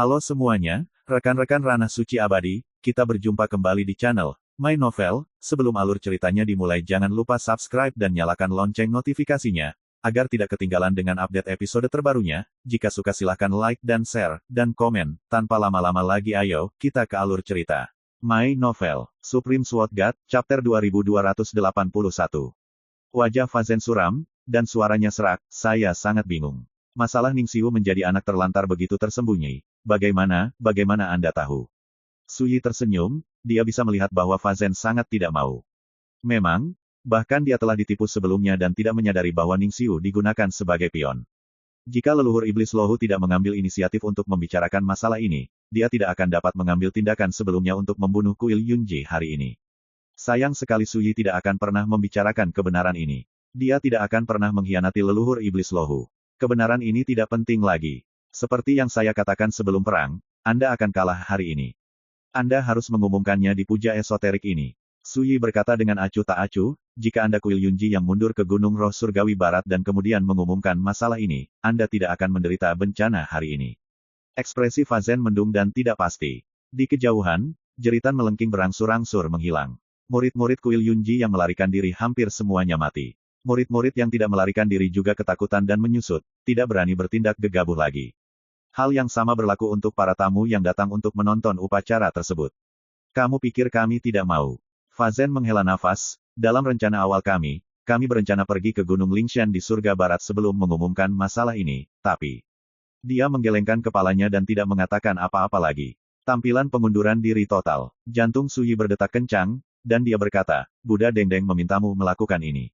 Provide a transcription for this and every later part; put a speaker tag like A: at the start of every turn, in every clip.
A: Halo semuanya, rekan-rekan Ranah Suci Abadi, kita berjumpa kembali di channel My Novel. Sebelum alur ceritanya dimulai, jangan lupa subscribe dan nyalakan lonceng notifikasinya, agar tidak ketinggalan dengan update episode terbarunya. Jika suka silahkan like dan share, dan komen. Tanpa lama-lama lagi ayo, kita ke alur cerita. My Novel, Supreme Sword God, Chapter 2281. Wajah Fazen suram, dan suaranya serak, saya sangat bingung. Masalah Ningxiu menjadi anak terlantar begitu tersembunyi. Bagaimana Anda tahu? Suyi tersenyum, dia bisa melihat bahwa Fazen sangat tidak mau. Memang, bahkan dia telah ditipu sebelumnya dan tidak menyadari bahwa Ningxiu digunakan sebagai pion. Jika leluhur iblis Lohu tidak mengambil inisiatif untuk membicarakan masalah ini, dia tidak akan dapat mengambil tindakan sebelumnya untuk membunuh Kuil Yunji hari ini. Sayang sekali Suyi tidak akan pernah membicarakan kebenaran ini. Dia tidak akan pernah mengkhianati leluhur iblis Lohu. Kebenaran ini tidak penting lagi. Seperti yang saya katakan sebelum perang, Anda akan kalah hari ini. Anda harus mengumumkannya di puja esoterik ini. Suyi berkata dengan acuh tak acuh, jika Anda Kuil Yunji yang mundur ke Gunung Roh Surgawi Barat dan kemudian mengumumkan masalah ini, Anda tidak akan menderita bencana hari ini. Ekspresi Fazen mendung dan tidak pasti. Di kejauhan, jeritan melengking berangsur-angsur menghilang. Murid-murid Kuil Yunji yang melarikan diri hampir semuanya mati. Murid-murid yang tidak melarikan diri juga ketakutan dan menyusut, tidak berani bertindak gegabah lagi. Hal yang sama berlaku untuk para tamu yang datang untuk menonton upacara tersebut. Kamu pikir kami tidak mau? Fazen menghela nafas, dalam rencana awal kami berencana pergi ke Gunung Lingshan di surga barat sebelum mengumumkan masalah ini, tapi... Dia menggelengkan kepalanya dan tidak mengatakan apa-apa lagi. Tampilan pengunduran diri total. Jantung Suyi berdetak kencang, dan dia berkata, Buddha Dengdeng memintamu melakukan ini.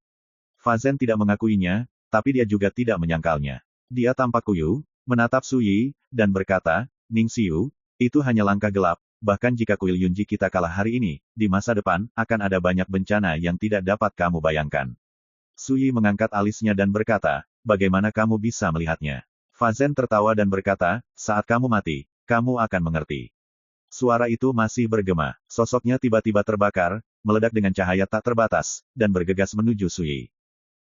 A: Fazen tidak mengakuinya, tapi dia juga tidak menyangkalnya. Dia tampak kuyu, menatap Suyi, dan berkata, Ningxiu, itu hanya langkah gelap, bahkan jika Kuil Yunji kita kalah hari ini, di masa depan, akan ada banyak bencana yang tidak dapat kamu bayangkan. Suyi mengangkat alisnya dan berkata, bagaimana kamu bisa melihatnya? Fazen tertawa dan berkata, saat kamu mati, kamu akan mengerti. Suara itu masih bergema, sosoknya tiba-tiba terbakar, meledak dengan cahaya tak terbatas, dan bergegas menuju Suyi.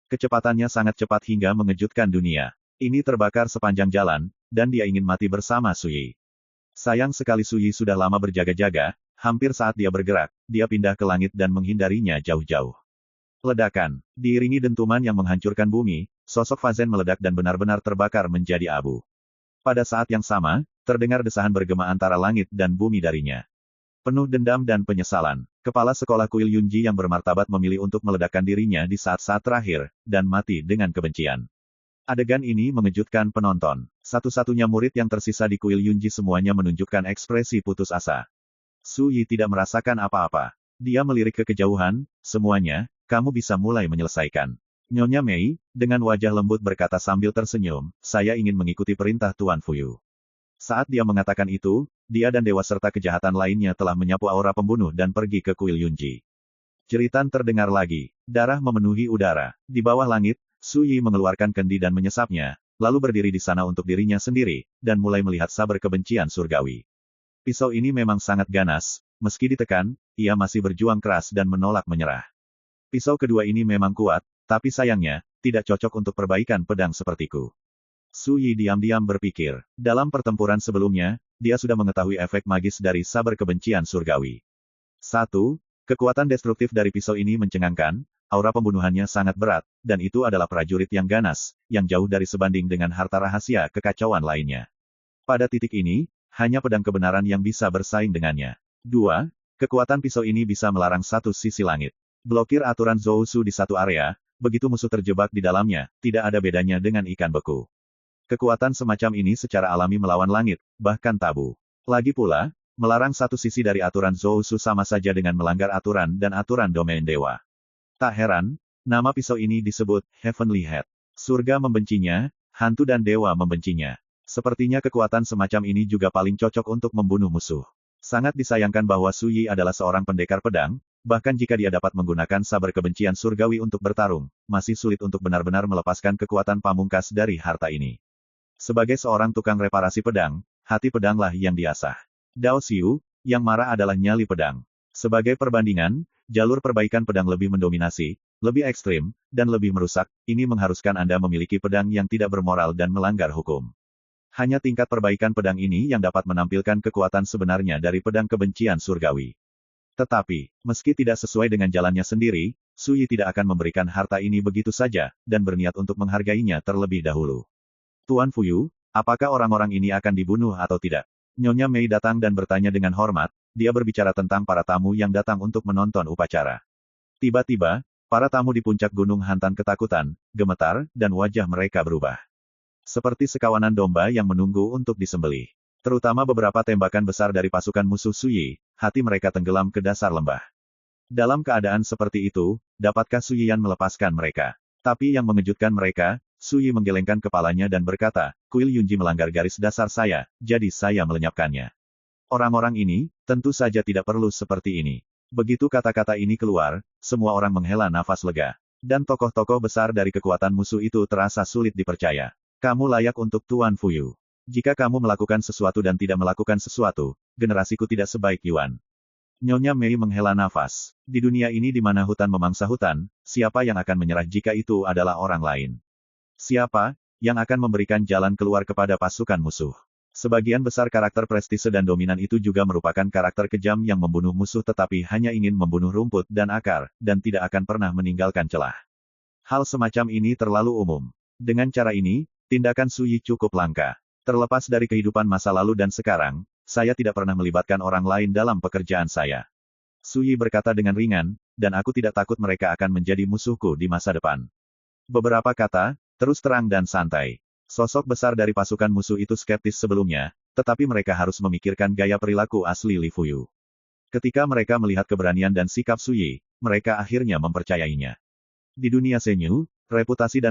A: Kecepatannya sangat cepat hingga mengejutkan dunia. Ini terbakar sepanjang jalan, dan dia ingin mati bersama Suyi. Sayang sekali Suyi sudah lama berjaga-jaga, hampir saat dia bergerak, dia pindah ke langit dan menghindarinya jauh-jauh. Ledakan, diiringi dentuman yang menghancurkan bumi, sosok Fazen meledak dan benar-benar terbakar menjadi abu. Pada saat yang sama, terdengar desahan bergema antara langit dan bumi darinya. Penuh dendam dan penyesalan, kepala sekolah Kuil Yunji yang bermartabat memilih untuk meledakkan dirinya di saat-saat terakhir, dan mati dengan kebencian. Adegan ini mengejutkan penonton. Satu-satunya murid yang tersisa di Kuil Yunji semuanya menunjukkan ekspresi putus asa. Suyi tidak merasakan apa-apa. Dia melirik ke kejauhan, semuanya, kamu bisa mulai menyelesaikan. Nyonya Mei, dengan wajah lembut berkata sambil tersenyum, saya ingin mengikuti perintah Tuan Fuyu. Saat dia mengatakan itu, dia dan dewa serta kejahatan lainnya telah menyapu aura pembunuh dan pergi ke Kuil Yunji. Jeritan terdengar lagi. Darah memenuhi udara. Di bawah langit, Suyi mengeluarkan kendi dan menyesapnya, lalu berdiri di sana untuk dirinya sendiri, dan mulai melihat saber kebencian surgawi. Pisau ini memang sangat ganas, meski ditekan, ia masih berjuang keras dan menolak menyerah. Pisau kedua ini memang kuat, tapi sayangnya, tidak cocok untuk perbaikan pedang sepertiku. Suyi diam-diam berpikir. Dalam pertempuran sebelumnya, dia sudah mengetahui efek magis dari saber kebencian surgawi. 1. Kekuatan destruktif dari pisau ini mencengangkan, aura pembunuhannya sangat berat, dan itu adalah prajurit yang ganas, yang jauh dari sebanding dengan harta rahasia kekacauan lainnya. Pada titik ini, hanya pedang kebenaran yang bisa bersaing dengannya. 2. Kekuatan pisau ini bisa melarang satu sisi langit. Blokir aturan Zousu di satu area, begitu musuh terjebak di dalamnya, tidak ada bedanya dengan ikan beku. Kekuatan semacam ini secara alami melawan langit, bahkan tabu. Lagi pula, melarang satu sisi dari aturan Zousu sama saja dengan melanggar aturan dan aturan domain dewa. Tak heran, nama pisau ini disebut Heavenly Head. Surga membencinya, hantu dan dewa membencinya. Sepertinya kekuatan semacam ini juga paling cocok untuk membunuh musuh. Sangat disayangkan bahwa Suyi adalah seorang pendekar pedang, bahkan jika dia dapat menggunakan saber kebencian surgawi untuk bertarung, masih sulit untuk benar-benar melepaskan kekuatan pamungkas dari harta ini. Sebagai seorang tukang reparasi pedang, hati pedanglah yang diasah. Dao Xiu, yang marah adalah nyali pedang. Sebagai perbandingan, jalur perbaikan pedang lebih mendominasi, lebih ekstrim, dan lebih merusak, ini mengharuskan Anda memiliki pedang yang tidak bermoral dan melanggar hukum. Hanya tingkat perbaikan pedang ini yang dapat menampilkan kekuatan sebenarnya dari pedang kebencian surgawi. Tetapi, meski tidak sesuai dengan jalannya sendiri, Su Yi tidak akan memberikan harta ini begitu saja, dan berniat untuk menghargainya terlebih dahulu. Tuan Fuyu, apakah orang-orang ini akan dibunuh atau tidak? Nyonya Mei datang dan bertanya dengan hormat, dia berbicara tentang para tamu yang datang untuk menonton upacara. Tiba-tiba, para tamu di puncak gunung Hantan ketakutan, gemetar, dan wajah mereka berubah. Seperti sekawanan domba yang menunggu untuk disembelih. Terutama beberapa tembakan besar dari pasukan musuh Su Yi, hati mereka tenggelam ke dasar lembah. Dalam keadaan seperti itu, dapatkah Su Yian melepaskan mereka? Tapi yang mengejutkan mereka, Su Yi menggelengkan kepalanya dan berkata, Kuil Yunji melanggar garis dasar saya, jadi saya melenyapkannya. Orang-orang ini, tentu saja tidak perlu seperti ini. Begitu kata-kata ini keluar, semua orang menghela nafas lega. Dan tokoh-tokoh besar dari kekuatan musuh itu terasa sulit dipercaya. Kamu layak untuk Tuan Fuyu. Jika kamu melakukan sesuatu dan tidak melakukan sesuatu, generasiku tidak sebaik Yuan. Nyonya Mei menghela nafas. Di dunia ini di mana hutan memangsa hutan, siapa yang akan menyerah jika itu adalah orang lain? Siapa yang akan memberikan jalan keluar kepada pasukan musuh? Sebagian besar karakter prestise dan dominan itu juga merupakan karakter kejam yang membunuh musuh tetapi hanya ingin membunuh rumput dan akar, dan tidak akan pernah meninggalkan celah. Hal semacam ini terlalu umum. Dengan cara ini, tindakan Su Yi cukup langka. Terlepas dari kehidupan masa lalu dan sekarang, saya tidak pernah melibatkan orang lain dalam pekerjaan saya. Su Yi berkata dengan ringan, dan aku tidak takut mereka akan menjadi musuhku di masa depan. Beberapa kata, terus terang dan santai. Sosok besar dari pasukan musuh itu skeptis sebelumnya, tetapi mereka harus memikirkan gaya perilaku asli Li Fuyu. Ketika mereka melihat keberanian dan sikap Su Yi, mereka akhirnya mempercayainya. Di dunia Senyu, reputasi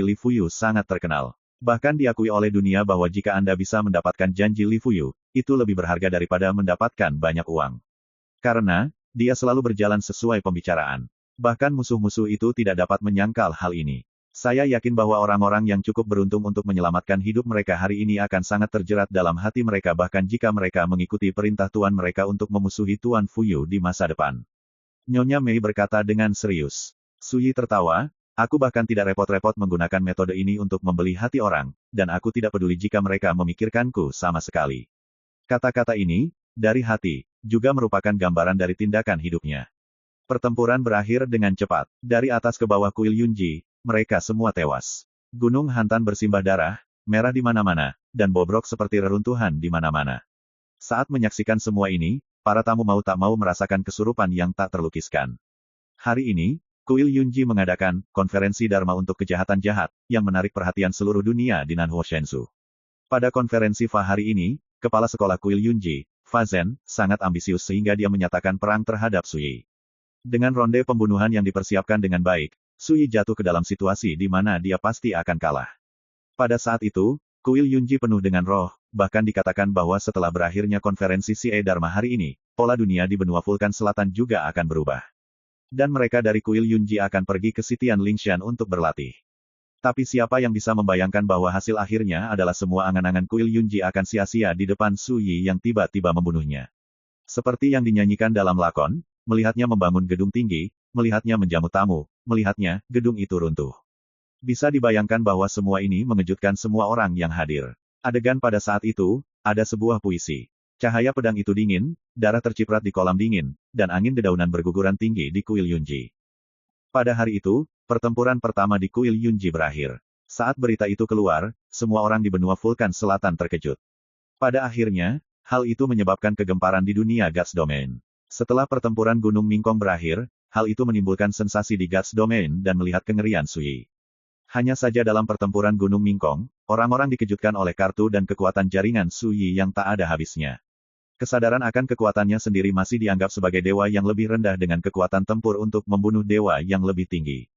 A: Li Fuyu sangat terkenal. Bahkan diakui oleh dunia bahwa jika Anda bisa mendapatkan janji Li Fuyu, itu lebih berharga daripada mendapatkan banyak uang. Karena, dia selalu berjalan sesuai pembicaraan. Bahkan musuh-musuh itu tidak dapat menyangkal hal ini. Saya yakin bahwa orang-orang yang cukup beruntung untuk menyelamatkan hidup mereka hari ini akan sangat terjerat dalam hati mereka bahkan jika mereka mengikuti perintah Tuan mereka untuk memusuhi Tuan Fuyu di masa depan. Nyonya Mei berkata dengan serius. Su Yi tertawa, aku bahkan tidak repot-repot menggunakan metode ini untuk membeli hati orang, dan aku tidak peduli jika mereka memikirkanku sama sekali. Kata-kata ini, dari hati, juga merupakan gambaran dari tindakan hidupnya. Pertempuran berakhir dengan cepat. Dari atas ke bawah kuil Yunji, mereka semua tewas. Gunung Hantan bersimbah darah, merah di mana-mana, dan bobrok seperti reruntuhan di mana-mana. Saat menyaksikan semua ini, para tamu mau tak mau merasakan kesurupan yang tak terlukiskan. Hari ini, Kuil Yunji mengadakan konferensi Dharma untuk kejahatan jahat, yang menarik perhatian seluruh dunia di Nanhuo Shenzhou. Pada konferensi Fa hari ini, kepala sekolah Kuil Yunji, Fa Zhen, sangat ambisius sehingga dia menyatakan perang terhadap Su Yi. Dengan ronde pembunuhan yang dipersiapkan dengan baik, Su Yi jatuh ke dalam situasi di mana dia pasti akan kalah. Pada saat itu, Kuil Yunji penuh dengan roh, bahkan dikatakan bahwa setelah berakhirnya konferensi CE Dharma hari ini, pola dunia di benua Vulkan Selatan juga akan berubah. Dan mereka dari Kuil Yunji akan pergi ke Sitian Lingshan untuk berlatih. Tapi siapa yang bisa membayangkan bahwa hasil akhirnya adalah semua angan-angan Kuil Yunji akan sia-sia di depan Su Yi yang tiba-tiba membunuhnya. Seperti yang dinyanyikan dalam lakon, melihatnya membangun gedung tinggi, melihatnya menjamu tamu, melihatnya, gedung itu runtuh. Bisa dibayangkan bahwa semua ini mengejutkan semua orang yang hadir. Adegan pada saat itu, ada sebuah puisi. Cahaya pedang itu dingin, darah terciprat di kolam dingin, dan angin dedaunan berguguran tinggi di Kuil Yunji. Pada hari itu, pertempuran pertama di Kuil Yunji berakhir. Saat berita itu keluar, semua orang di benua Vulkan Selatan terkejut. Pada akhirnya, hal itu menyebabkan kegemparan di dunia Guards Domain. Setelah pertempuran Gunung Mingkong berakhir, hal itu menimbulkan sensasi di Guards Domain dan melihat kengerian Su Yi. Hanya saja dalam pertempuran Gunung Mingkong, orang-orang dikejutkan oleh kartu dan kekuatan jaringan Su Yi yang tak ada habisnya. Kesadaran akan kekuatannya sendiri masih dianggap sebagai dewa yang lebih rendah dengan kekuatan tempur untuk membunuh dewa yang lebih tinggi.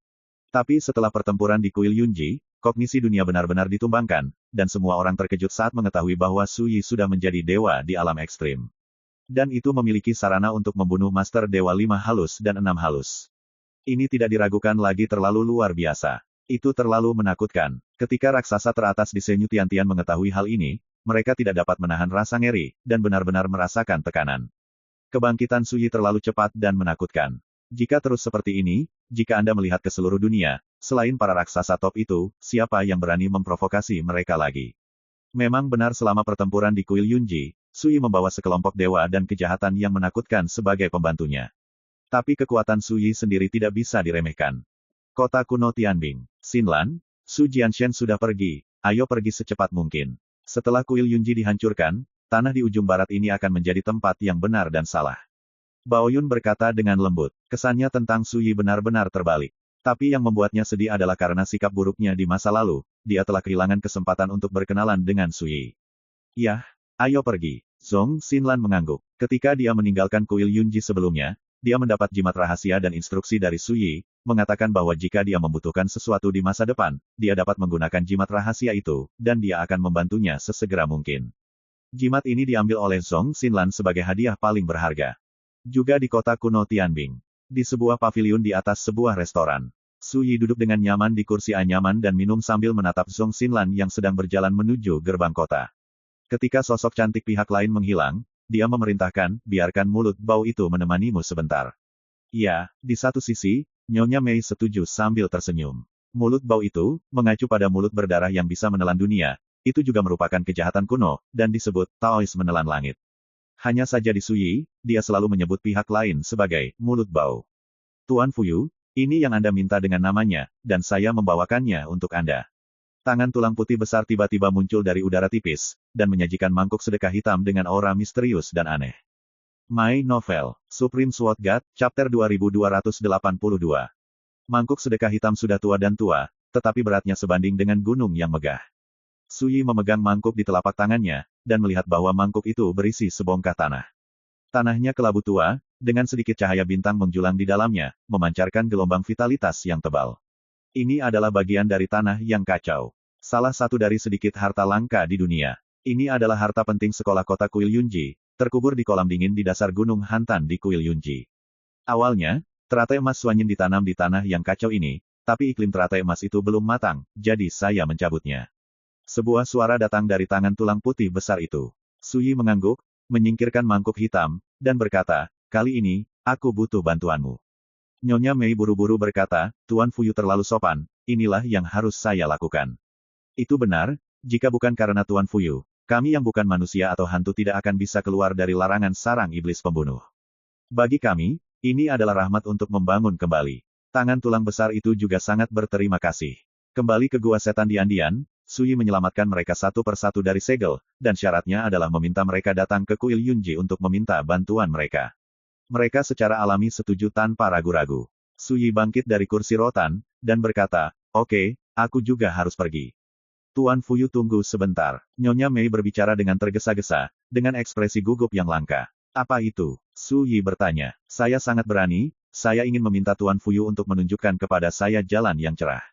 A: Tapi setelah pertempuran di Kuil Yunji, kognisi dunia benar-benar ditumbangkan, dan semua orang terkejut saat mengetahui bahwa Su Yi sudah menjadi dewa di alam ekstrim. Dan itu memiliki sarana untuk membunuh Master Dewa 5 halus dan 6 halus. Ini tidak diragukan lagi terlalu luar biasa. Itu terlalu menakutkan. Ketika raksasa teratas di Senyu Tiantian mengetahui hal ini, mereka tidak dapat menahan rasa ngeri, dan benar-benar merasakan tekanan. Kebangkitan Su Yi terlalu cepat dan menakutkan. Jika terus seperti ini, jika Anda melihat ke seluruh dunia, selain para raksasa top itu, siapa yang berani memprovokasi mereka lagi? Memang benar selama pertempuran di Kuil Yunji, Sui membawa sekelompok dewa dan kejahatan yang menakutkan sebagai pembantunya. Tapi kekuatan Sui sendiri tidak bisa diremehkan. Kota kuno Tianbing. Xinlan, Su Jianshen sudah pergi, ayo pergi secepat mungkin. Setelah Kuil Yunji dihancurkan, tanah di ujung barat ini akan menjadi tempat yang benar dan salah. Bao Yun berkata dengan lembut, kesannya tentang Sui benar-benar terbalik. Tapi yang membuatnya sedih adalah karena sikap buruknya di masa lalu, dia telah kehilangan kesempatan untuk berkenalan dengan Sui. Yah, ayo pergi. Zhong Xinlan mengangguk. Ketika dia meninggalkan Kuil Yunji sebelumnya, dia mendapat jimat rahasia dan instruksi dari Sui, mengatakan bahwa jika dia membutuhkan sesuatu di masa depan, dia dapat menggunakan jimat rahasia itu, dan dia akan membantunya sesegera mungkin. Jimat ini diambil oleh Zhong Xinlan sebagai hadiah paling berharga. Juga di kota kuno Tianbing. Di sebuah paviliun di atas sebuah restoran. Sui duduk dengan nyaman di kursi anyaman dan minum sambil menatap Zhong Xinlan yang sedang berjalan menuju gerbang kota. Ketika sosok cantik pihak lain menghilang, dia memerintahkan, biarkan mulut bau itu menemanimu sebentar. Ya, di satu sisi, Nyonya Mei setuju sambil tersenyum. Mulut bau itu, mengacu pada mulut berdarah yang bisa menelan dunia, itu juga merupakan kejahatan kuno, dan disebut, Taois menelan langit. Hanya saja di Sui, dia selalu menyebut pihak lain sebagai, mulut bau. Tuan Fuyu, ini yang Anda minta dengan namanya, dan saya membawakannya untuk Anda. Tangan tulang putih besar tiba-tiba muncul dari udara tipis, dan menyajikan mangkuk sedekah hitam dengan aura misterius dan aneh. My Novel, Supreme Sword God, Chapter 2282. Mangkuk sedekah hitam sudah tua dan tua, tetapi beratnya sebanding dengan gunung yang megah. Sui memegang mangkuk di telapak tangannya, dan melihat bahwa mangkuk itu berisi sebongkah tanah. Tanahnya kelabu tua, dengan sedikit cahaya bintang menjulang di dalamnya, memancarkan gelombang vitalitas yang tebal. Ini adalah bagian dari tanah yang kacau. Salah satu dari sedikit harta langka di dunia. Ini adalah harta penting sekolah kota Kuil Yunji, terkubur di kolam dingin di dasar gunung Hantan di Kuil Yunji. Awalnya, teratai emas suanyin ditanam di tanah yang kacau ini, tapi iklim teratai emas itu belum matang, jadi saya mencabutnya. Sebuah suara datang dari tangan tulang putih besar itu. Sui mengangguk, menyingkirkan mangkuk hitam, dan berkata, kali ini, aku butuh bantuanmu. Nyonya Mei buru-buru berkata, Tuan Fuyu terlalu sopan, inilah yang harus saya lakukan. Itu benar, jika bukan karena Tuan Fuyu, kami yang bukan manusia atau hantu tidak akan bisa keluar dari larangan sarang iblis pembunuh. Bagi kami, ini adalah rahmat untuk membangun kembali. Tangan tulang besar itu juga sangat berterima kasih. Kembali ke gua setan di Andian, Sui menyelamatkan mereka satu persatu dari segel, dan syaratnya adalah meminta mereka datang ke Kuil Yunji untuk meminta bantuan mereka. Mereka secara alami setuju tanpa ragu-ragu. Sui bangkit dari kursi rotan, dan berkata, oke, aku juga harus pergi. Tuan Fuyu tunggu sebentar. Nyonya Mei berbicara dengan tergesa-gesa, dengan ekspresi gugup yang langka. Apa itu? Sui bertanya. Saya sangat berani, saya ingin meminta Tuan Fuyu untuk menunjukkan kepada saya jalan yang cerah.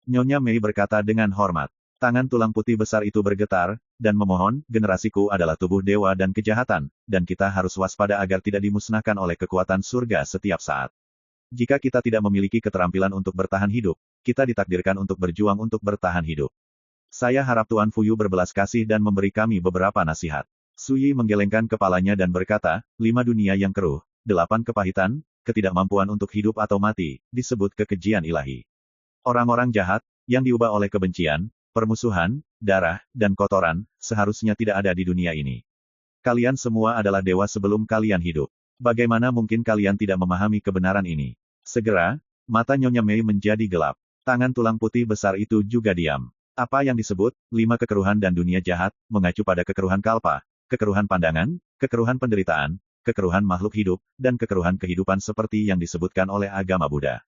A: Nyonya Mei berkata dengan hormat. Tangan tulang putih besar itu bergetar, dan memohon, generasiku adalah tubuh dewa dan kejahatan, dan kita harus waspada agar tidak dimusnahkan oleh kekuatan surga setiap saat. Jika kita tidak memiliki keterampilan untuk bertahan hidup, kita ditakdirkan untuk berjuang untuk bertahan hidup. Saya harap Tuan Fuyu berbelas kasih dan memberi kami beberapa nasihat. Sui menggelengkan kepalanya dan berkata, 5 dunia yang keruh, 8 kepahitan, ketidakmampuan untuk hidup atau mati, disebut kekejian ilahi. Orang-orang jahat, yang diubah oleh kebencian, permusuhan, darah, dan kotoran, seharusnya tidak ada di dunia ini. Kalian semua adalah dewa sebelum kalian hidup. Bagaimana mungkin kalian tidak memahami kebenaran ini? Segera, mata Nyonya Mei menjadi gelap. Tangan tulang putih besar itu juga diam. Apa yang disebut, 5 kekeruhan dan dunia jahat, mengacu pada kekeruhan kalpa, kekeruhan pandangan, kekeruhan penderitaan, kekeruhan makhluk hidup, dan kekeruhan kehidupan seperti yang disebutkan oleh agama Buddha.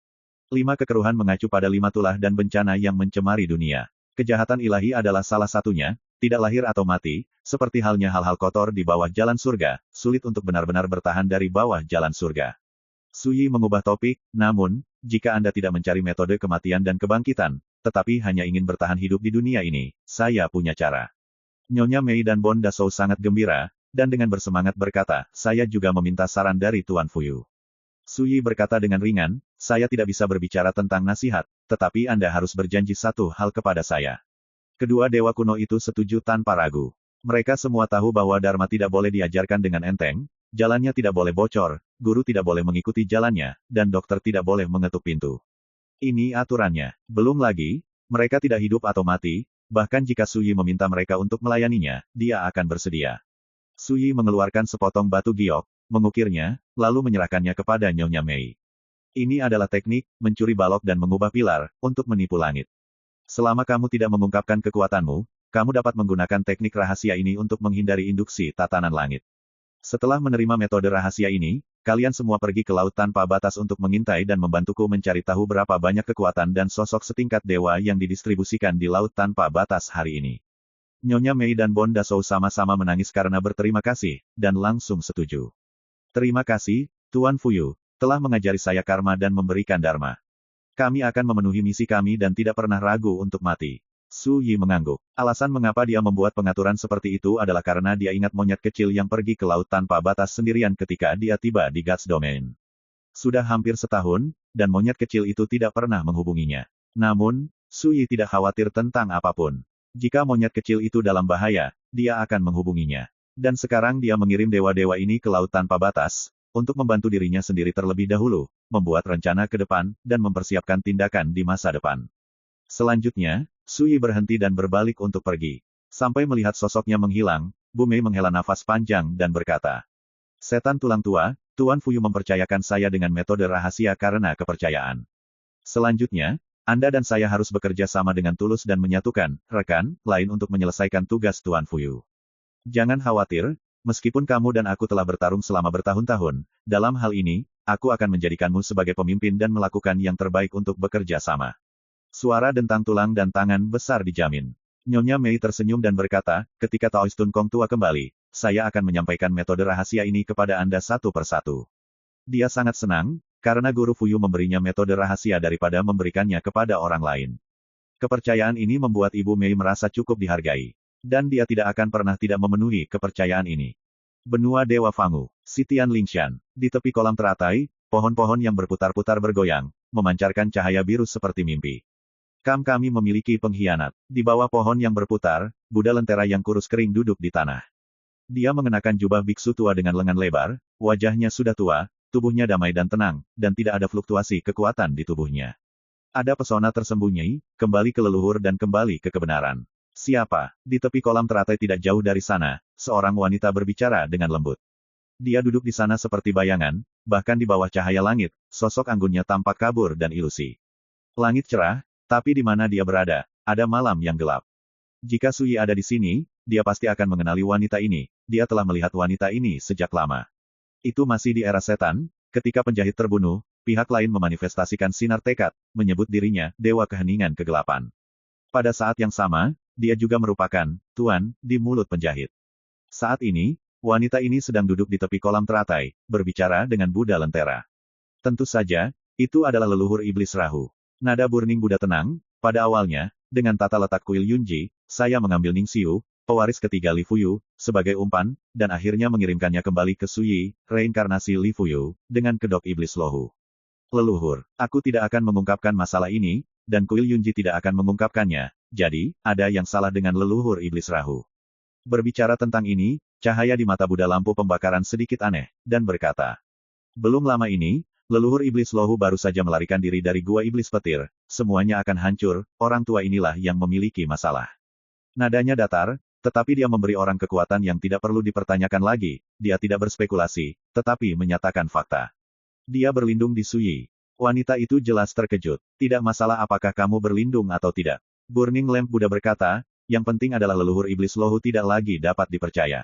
A: 5 kekeruhan mengacu pada 5 tulah dan bencana yang mencemari dunia. Kejahatan ilahi adalah salah satunya, tidak lahir atau mati, seperti halnya hal-hal kotor di bawah jalan surga, sulit untuk benar-benar bertahan dari bawah jalan surga. Sui mengubah topik, namun, jika Anda tidak mencari metode kematian dan kebangkitan, tetapi hanya ingin bertahan hidup di dunia ini, saya punya cara. Nyonya Mei dan Bon Dasou sangat gembira, dan dengan bersemangat berkata, saya juga meminta saran dari Tuan Fuyu. Sui berkata dengan ringan, saya tidak bisa berbicara tentang nasihat, tetapi Anda harus berjanji satu hal kepada saya. Kedua dewa kuno itu setuju tanpa ragu. Mereka semua tahu bahwa Dharma tidak boleh diajarkan dengan enteng, jalannya tidak boleh bocor, guru tidak boleh mengikuti jalannya, dan dokter tidak boleh mengetuk pintu. Ini aturannya. Belum lagi, mereka tidak hidup atau mati, Bahkan jika Su Yi meminta mereka untuk melayaninya, dia akan bersedia. Su Yi mengeluarkan sepotong batu giok, mengukirnya, lalu menyerahkannya kepada Nyonya Mei. Ini adalah teknik, mencuri balok dan mengubah pilar, untuk menipu langit. Selama kamu tidak mengungkapkan kekuatanmu, kamu dapat menggunakan teknik rahasia ini untuk menghindari induksi tatanan langit. Setelah menerima metode rahasia ini, kalian semua pergi ke laut tanpa batas untuk mengintai dan membantuku mencari tahu berapa banyak kekuatan dan sosok setingkat dewa yang didistribusikan di laut tanpa batas hari ini. Nyonya Mei dan Bon Dasou sama-sama menangis karena berterima kasih, dan langsung setuju. Terima kasih, Tuan Fuyu, telah mengajari saya karma dan memberikan dharma. Kami akan memenuhi misi kami dan tidak pernah ragu untuk mati. Su Yi mengangguk. Alasan mengapa dia membuat pengaturan seperti itu adalah karena dia ingat monyet kecil yang pergi ke laut tanpa batas sendirian ketika dia tiba di Guts Domain. Sudah hampir setahun, dan monyet kecil itu tidak pernah menghubunginya. Namun, Su Yi tidak khawatir tentang apapun. Jika monyet kecil itu dalam bahaya, dia akan menghubunginya. Dan sekarang dia mengirim dewa-dewa ini ke laut tanpa batas, untuk membantu dirinya sendiri terlebih dahulu, membuat rencana ke depan, dan mempersiapkan tindakan di masa depan. Selanjutnya, Su Yi berhenti dan berbalik untuk pergi. Sampai melihat sosoknya menghilang, Bu Mei menghela nafas panjang dan berkata, "Setan tulang tua, Tuan Fuyu mempercayakan saya dengan metode rahasia karena kepercayaan. Selanjutnya, Anda dan saya harus bekerja sama dengan tulus dan menyatukan rekan lain untuk menyelesaikan tugas Tuan Fuyu. Jangan khawatir, meskipun kamu dan aku telah bertarung selama bertahun-tahun, dalam hal ini, aku akan menjadikanmu sebagai pemimpin dan melakukan yang terbaik untuk bekerja sama." Suara dentang tulang dan tangan besar dijamin. Nyonya Mei tersenyum dan berkata, "Ketika Taoist Tun Kong tua kembali, saya akan menyampaikan metode rahasia ini kepada Anda satu persatu." Dia sangat senang, karena Guru Fuyu memberinya metode rahasia daripada memberikannya kepada orang lain. Kepercayaan ini membuat Ibu Mei merasa cukup dihargai. Dan dia tidak akan pernah tidak memenuhi kepercayaan ini. Benua Dewa Fangu, Sitian Lingshan. Di tepi kolam teratai, pohon-pohon yang berputar-putar bergoyang, memancarkan cahaya biru seperti mimpi. Kami memiliki pengkhianat. Di bawah pohon yang berputar, Buddha lentera yang kurus kering duduk di tanah. Dia mengenakan jubah biksu tua dengan lengan lebar, wajahnya sudah tua, tubuhnya damai dan tenang, dan tidak ada fluktuasi kekuatan di tubuhnya. Ada pesona tersembunyi, kembali ke leluhur dan kembali ke kebenaran. "Siapa?" Di tepi kolam teratai tidak jauh dari sana, seorang wanita berbicara dengan lembut. Dia duduk di sana seperti bayangan, bahkan di bawah cahaya langit, sosok anggunnya tampak kabur dan ilusi. Langit cerah, tapi di mana dia berada, ada malam yang gelap. Jika Su Yi ada di sini, dia pasti akan mengenali wanita ini. Dia telah melihat wanita ini sejak lama. Itu masih di era setan, ketika penjahit terbunuh, pihak lain memanifestasikan sinar tekad, menyebut dirinya Dewa Keheningan Kegelapan. Pada saat yang sama, dia juga merupakan Tuan di mulut penjahit. Saat ini, wanita ini sedang duduk di tepi kolam teratai, berbicara dengan Buddha lentera. Tentu saja, itu adalah leluhur iblis Rahu. Nada burning Buddha tenang, pada awalnya, dengan tata letak kuil Yunji, saya mengambil Ningxiu, pewaris ketiga Li Fuyu, sebagai umpan, dan akhirnya mengirimkannya kembali ke Su Yi, reinkarnasi Li Fuyu, dengan kedok iblis Lohu. Leluhur, aku tidak akan mengungkapkan masalah ini, dan kuil Yunji tidak akan mengungkapkannya, jadi, ada yang salah dengan leluhur iblis Rahu. Berbicara tentang ini, cahaya di mata Buddha lampu pembakaran sedikit aneh, dan berkata, "Belum lama ini, leluhur iblis Lohu baru saja melarikan diri dari gua iblis petir, semuanya akan hancur, orang tua inilah yang memiliki masalah." Nadanya datar, tetapi dia memberi orang kekuatan yang tidak perlu dipertanyakan lagi, dia tidak berspekulasi, tetapi menyatakan fakta. Dia berlindung di Su Yi. Wanita itu jelas terkejut. "Tidak masalah apakah kamu berlindung atau tidak." Burning Lamp Buddha berkata, "Yang penting adalah leluhur iblis Lohu tidak lagi dapat dipercaya."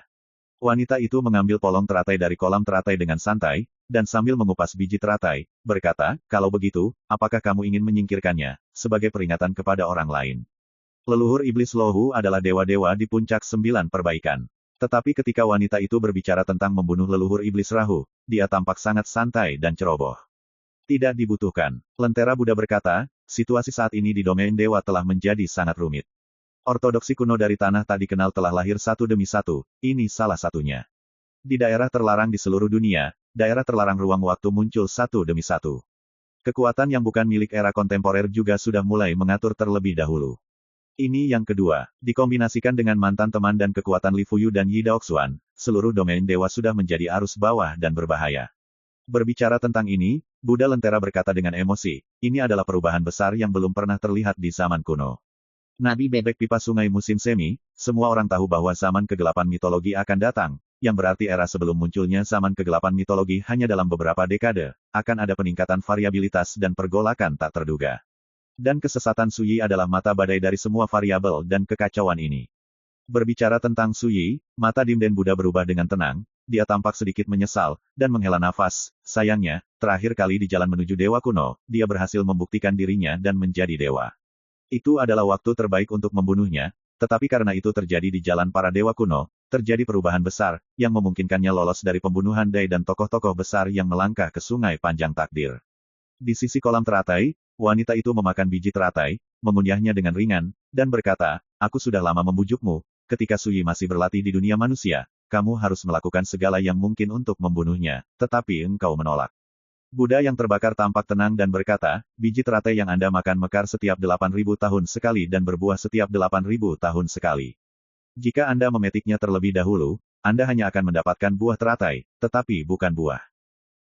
A: Wanita itu mengambil polong teratai dari kolam teratai dengan santai, dan sambil mengupas biji teratai, berkata, "Kalau begitu, apakah kamu ingin menyingkirkannya, sebagai peringatan kepada orang lain?" Leluhur iblis Lohu adalah dewa-dewa di puncak 9 perbaikan. Tetapi ketika wanita itu berbicara tentang membunuh leluhur iblis Rahu, dia tampak sangat santai dan ceroboh. "Tidak dibutuhkan." Lentera Buddha berkata, "Situasi saat ini di domain dewa telah menjadi sangat rumit. Ortodoksi kuno dari tanah tak dikenal telah lahir satu demi satu, ini salah satunya. Di daerah terlarang di seluruh dunia, daerah terlarang ruang waktu muncul satu demi satu. Kekuatan yang bukan milik era kontemporer juga sudah mulai mengatur terlebih dahulu. Ini yang kedua, dikombinasikan dengan mantan teman dan kekuatan Li Fuyu dan Yi Daoxuan, seluruh domain dewa sudah menjadi arus bawah dan berbahaya." Berbicara tentang ini, Buddha lentera berkata dengan emosi, "Ini adalah perubahan besar yang belum pernah terlihat di zaman kuno. Nabi bebek pipa sungai musim semi, semua orang tahu bahwa zaman kegelapan mitologi akan datang, yang berarti era sebelum munculnya zaman kegelapan mitologi hanya dalam beberapa dekade, akan ada peningkatan variabilitas dan pergolakan tak terduga. Dan kesesatan Suyi adalah mata badai dari semua variabel dan kekacauan ini. Berbicara tentang Suyi, mata Dimden Buddha berubah dengan tenang, dia tampak sedikit menyesal, dan menghela nafas. Sayangnya, terakhir kali di jalan menuju Dewa Kuno, dia berhasil membuktikan dirinya dan menjadi dewa. Itu adalah waktu terbaik untuk membunuhnya, tetapi karena itu terjadi di jalan para Dewa Kuno, terjadi perubahan besar, yang memungkinkannya lolos dari pembunuhan Dai dan tokoh-tokoh besar yang melangkah ke sungai panjang takdir. Di sisi kolam teratai, wanita itu memakan biji teratai, mengunyahnya dengan ringan, dan berkata, "Aku sudah lama membujukmu, ketika Suyi masih berlatih di dunia manusia, kamu harus melakukan segala yang mungkin untuk membunuhnya, tetapi engkau menolak." Buddha yang terbakar tampak tenang dan berkata, "Biji teratai yang Anda makan mekar setiap 8.000 tahun sekali dan berbuah setiap 8.000 tahun sekali. Jika Anda memetiknya terlebih dahulu, Anda hanya akan mendapatkan buah teratai, tetapi bukan buah."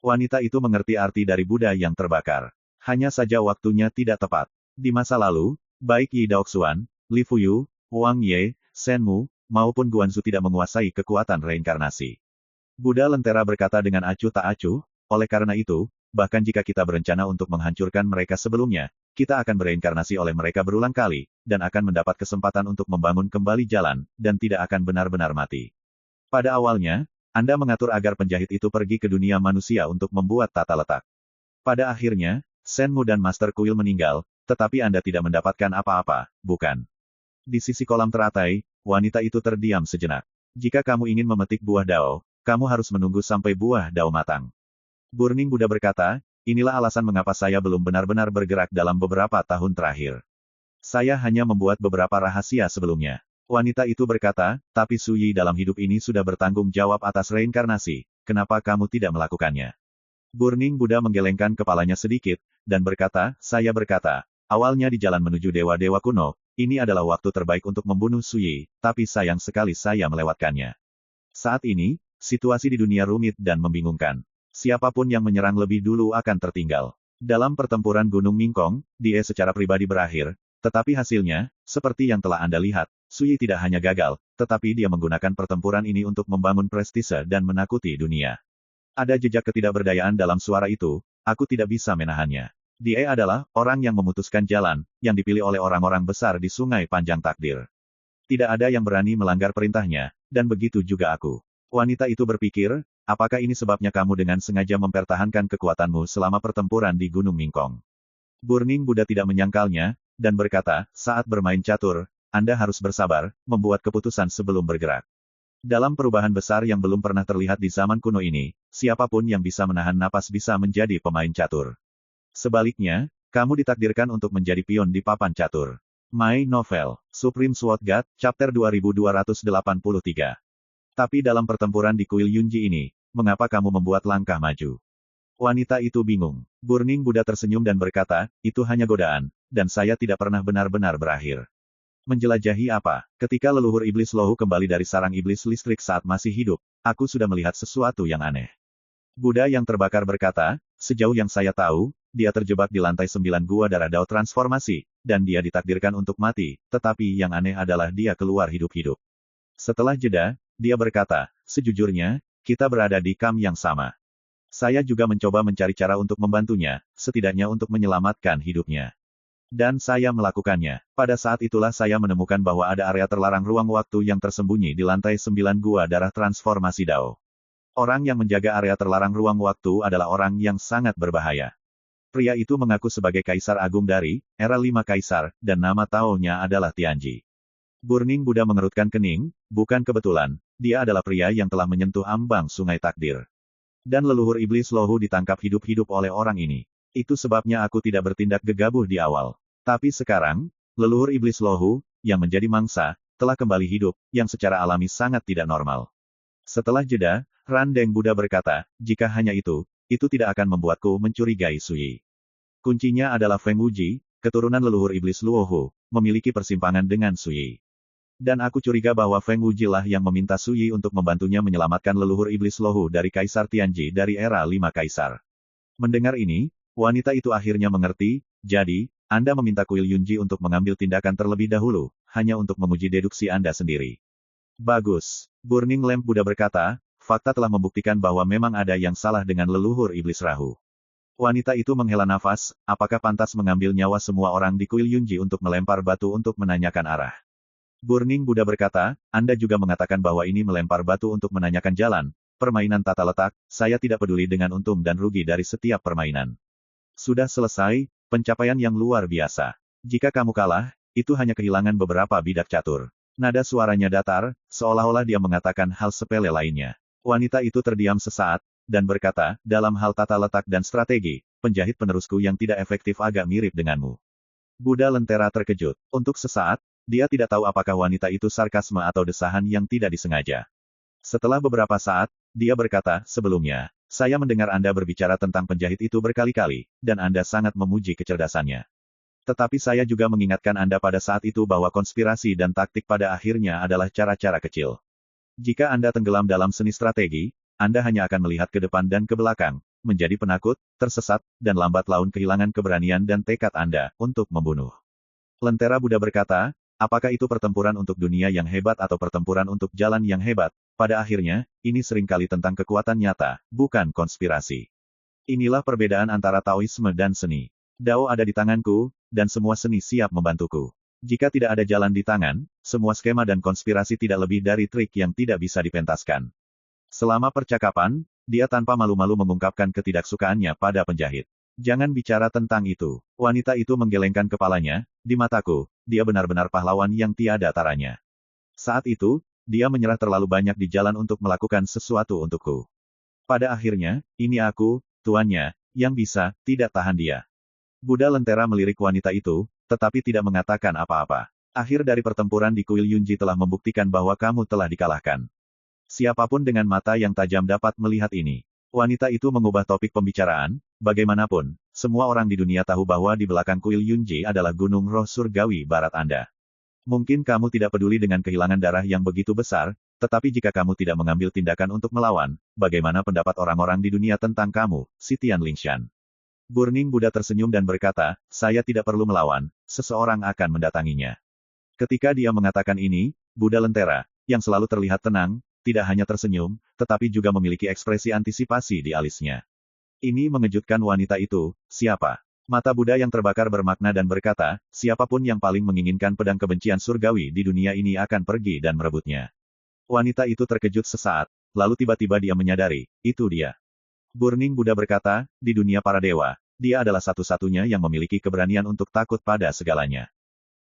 A: Wanita itu mengerti arti dari Buddha yang terbakar. Hanya saja waktunya tidak tepat. Di masa lalu, baik Yi Daoxuan, Li Fuyu, Wang Ye, Shen Mu, maupun Guanzu tidak menguasai kekuatan reinkarnasi. Buddha lentera berkata dengan acuh tak acuh, oleh karena itu, bahkan jika kita berencana untuk menghancurkan mereka sebelumnya, kita akan bereinkarnasi oleh mereka berulang kali, dan akan mendapat kesempatan untuk membangun kembali jalan, dan tidak akan benar-benar mati. Pada awalnya, Anda mengatur agar penjahit itu pergi ke dunia manusia untuk membuat tata letak. Pada akhirnya, Shen Mu dan Master Kuil meninggal, tetapi Anda tidak mendapatkan apa-apa, bukan? Di sisi kolam teratai, wanita itu terdiam sejenak. Jika kamu ingin memetik buah dao, kamu harus menunggu sampai buah dao matang. Burning Buddha berkata, inilah alasan mengapa saya belum benar-benar bergerak dalam beberapa tahun terakhir. Saya hanya membuat beberapa rahasia sebelumnya. Wanita itu berkata, tapi Suyi dalam hidup ini sudah bertanggung jawab atas reinkarnasi, kenapa kamu tidak melakukannya? Burning Buddha menggelengkan kepalanya sedikit, dan berkata, saya berkata, awalnya di jalan menuju dewa-dewa kuno, ini adalah waktu terbaik untuk membunuh Suyi, tapi sayang sekali saya melewatkannya. Saat ini, situasi di dunia rumit dan membingungkan. Siapapun yang menyerang lebih dulu akan tertinggal. Dalam pertempuran Gunung Mingkong, dia secara pribadi berakhir, tetapi hasilnya, seperti yang telah Anda lihat, Suyi tidak hanya gagal, tetapi dia menggunakan pertempuran ini untuk membangun prestise dan menakuti dunia. Ada jejak ketidakberdayaan dalam suara itu, aku tidak bisa menahannya. Dia adalah orang yang memutuskan jalan, yang dipilih oleh orang-orang besar di sungai panjang takdir. Tidak ada yang berani melanggar perintahnya, dan begitu juga aku. Wanita itu berpikir, apakah ini sebabnya kamu dengan sengaja mempertahankan kekuatanmu selama pertempuran di Gunung Mingkong? Burning Buddha tidak menyangkalnya, dan berkata, saat bermain catur, Anda harus bersabar, membuat keputusan sebelum bergerak. Dalam perubahan besar yang belum pernah terlihat di zaman kuno ini, siapapun yang bisa menahan napas bisa menjadi pemain catur. Sebaliknya, kamu ditakdirkan untuk menjadi pion di papan catur. My Novel, Supreme Sword God, Chapter 2283. Tapi dalam pertempuran di kuil Yunji ini, mengapa kamu membuat langkah maju? Wanita itu bingung. Burning Buddha tersenyum dan berkata, itu hanya godaan, dan saya tidak pernah benar-benar berakhir. Menjelajahi apa? Ketika leluhur iblis Lohu kembali dari sarang iblis listrik saat masih hidup, aku sudah melihat sesuatu yang aneh. Buddha yang terbakar berkata, sejauh yang saya tahu, dia terjebak di lantai 9 gua darah Dao transformasi, dan dia ditakdirkan untuk mati, tetapi yang aneh adalah dia keluar hidup-hidup. Setelah jeda, dia berkata, sejujurnya, kita berada di kamp yang sama. Saya juga mencoba mencari cara untuk membantunya, setidaknya untuk menyelamatkan hidupnya. Dan saya melakukannya. Pada saat itulah saya menemukan bahwa ada area terlarang ruang waktu yang tersembunyi di lantai 9 gua darah transformasi Dao. Orang yang menjaga area terlarang ruang waktu adalah orang yang sangat berbahaya. Pria itu mengaku sebagai Kaisar Agung dari era 5 Kaisar, dan nama Tao-nya adalah Tianji. Burning Buddha mengerutkan kening, bukan kebetulan, dia adalah pria yang telah menyentuh ambang sungai takdir. Dan leluhur iblis Lohu ditangkap hidup-hidup oleh orang ini. Itu sebabnya aku tidak bertindak gegabah di awal. Tapi sekarang, leluhur iblis Lohu, yang menjadi mangsa, telah kembali hidup, yang secara alami sangat tidak normal. Setelah jeda, Randeng Buddha berkata, jika hanya itu tidak akan membuatku mencurigai Suyi. Kuncinya adalah Feng Wuji, keturunan leluhur iblis Luohu, memiliki persimpangan dengan Suyi. Dan aku curiga bahwa Feng Wuji lah yang meminta Suyi untuk membantunya menyelamatkan leluhur iblis Lohu dari Kaisar Tianji dari era 5 Kaisar. Mendengar ini, wanita itu akhirnya mengerti, jadi, Anda meminta kuil Yunji untuk mengambil tindakan terlebih dahulu, hanya untuk menguji deduksi Anda sendiri. Bagus. Burning Lamp Buddha berkata, fakta telah membuktikan bahwa memang ada yang salah dengan leluhur iblis Rahu. Wanita itu menghela nafas, apakah pantas mengambil nyawa semua orang di kuil Yunji untuk melempar batu untuk menanyakan arah? Burning Buddha berkata, Anda juga mengatakan bahwa ini melempar batu untuk menanyakan jalan, permainan tata letak, saya tidak peduli dengan untung dan rugi dari setiap permainan. Sudah selesai, pencapaian yang luar biasa. Jika kamu kalah, itu hanya kehilangan beberapa bidak catur. Nada suaranya datar, seolah-olah dia mengatakan hal sepele lainnya. Wanita itu terdiam sesaat, dan berkata, dalam hal tata letak dan strategi, penjahit penerusku yang tidak efektif agak mirip denganmu. Buddha Lentera terkejut. Untuk sesaat, dia tidak tahu apakah wanita itu sarkasme atau desahan yang tidak disengaja. Setelah beberapa saat, dia berkata, sebelumnya, saya mendengar Anda berbicara tentang penjahit itu berkali-kali, dan Anda sangat memuji kecerdasannya. Tetapi saya juga mengingatkan Anda pada saat itu bahwa konspirasi dan taktik pada akhirnya adalah cara-cara kecil. Jika Anda tenggelam dalam seni strategi, Anda hanya akan melihat ke depan dan ke belakang, menjadi penakut, tersesat, dan lambat laun kehilangan keberanian dan tekad Anda untuk membunuh. Lentera Buddha berkata, apakah itu pertempuran untuk dunia yang hebat atau pertempuran untuk jalan yang hebat? Pada akhirnya, ini seringkali tentang kekuatan nyata, bukan konspirasi. Inilah perbedaan antara Taoisme dan seni. Dao ada di tanganku, dan semua seni siap membantuku. Jika tidak ada jalan di tangan, semua skema dan konspirasi tidak lebih dari trik yang tidak bisa dipentaskan. Selama percakapan, dia tanpa malu-malu mengungkapkan ketidaksukaannya pada penjahit. Jangan bicara tentang itu. Wanita itu menggelengkan kepalanya, di mataku, dia benar-benar pahlawan yang tiada taranya. Saat itu, dia menyerah terlalu banyak di jalan untuk melakukan sesuatu untukku. Pada akhirnya, ini aku, tuannya, yang bisa, tidak tahan dia. Buddha Lentera melirik wanita itu, tetapi tidak mengatakan apa-apa. Akhir dari pertempuran di kuil Yunji telah membuktikan bahwa kamu telah dikalahkan. Siapapun dengan mata yang tajam dapat melihat ini. Wanita itu mengubah topik pembicaraan, bagaimanapun, semua orang di dunia tahu bahwa di belakang kuil Yunji adalah gunung roh surgawi barat Anda. Mungkin kamu tidak peduli dengan kehilangan darah yang begitu besar, tetapi jika kamu tidak mengambil tindakan untuk melawan, bagaimana pendapat orang-orang di dunia tentang kamu, si Tian Lingshan? Burning Buddha tersenyum dan berkata, saya tidak perlu melawan, seseorang akan mendatanginya. Ketika dia mengatakan ini, Buddha Lentera, yang selalu terlihat tenang, tidak hanya tersenyum, tetapi juga memiliki ekspresi antisipasi di alisnya. Ini mengejutkan wanita itu, siapa? Mata Buddha yang terbakar bermakna dan berkata, siapapun yang paling menginginkan pedang kebencian surgawi di dunia ini akan pergi dan merebutnya. Wanita itu terkejut sesaat, lalu tiba-tiba dia menyadari, itu dia. Burning Buddha berkata, di dunia para dewa, dia adalah satu-satunya yang memiliki keberanian untuk takut pada segalanya.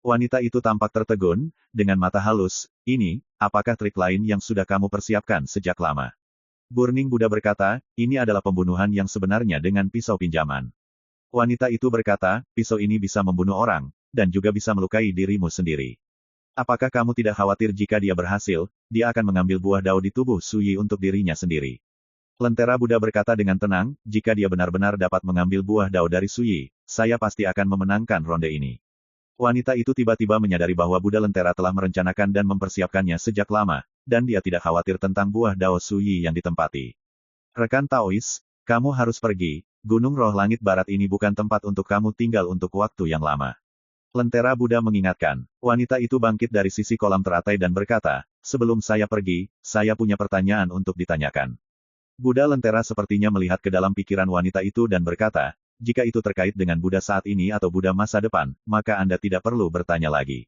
A: Wanita itu tampak tertegun, dengan mata halus, ini, apakah trik lain yang sudah kamu persiapkan sejak lama? Burning Buddha berkata, ini adalah pembunuhan yang sebenarnya dengan pisau pinjaman. Wanita itu berkata, pisau ini bisa membunuh orang, dan juga bisa melukai dirimu sendiri. Apakah kamu tidak khawatir jika dia berhasil, dia akan mengambil buah dao di tubuh Suyi untuk dirinya sendiri? Lentera Buddha berkata dengan tenang, jika dia benar-benar dapat mengambil buah dao dari Suyi, saya pasti akan memenangkan ronde ini. Wanita itu tiba-tiba menyadari bahwa Buddha Lentera telah merencanakan dan mempersiapkannya sejak lama, dan dia tidak khawatir tentang buah dao Suyi yang ditempati. Rekan Taois, kamu harus pergi. Gunung Roh Langit Barat ini bukan tempat untuk kamu tinggal untuk waktu yang lama. Lentera Buddha mengingatkan. Wanita itu bangkit dari sisi kolam teratai dan berkata, sebelum saya pergi, saya punya pertanyaan untuk ditanyakan. Buddha Lentera sepertinya melihat ke dalam pikiran wanita itu dan berkata, jika itu terkait dengan Buddha saat ini atau Buddha masa depan, maka Anda tidak perlu bertanya lagi.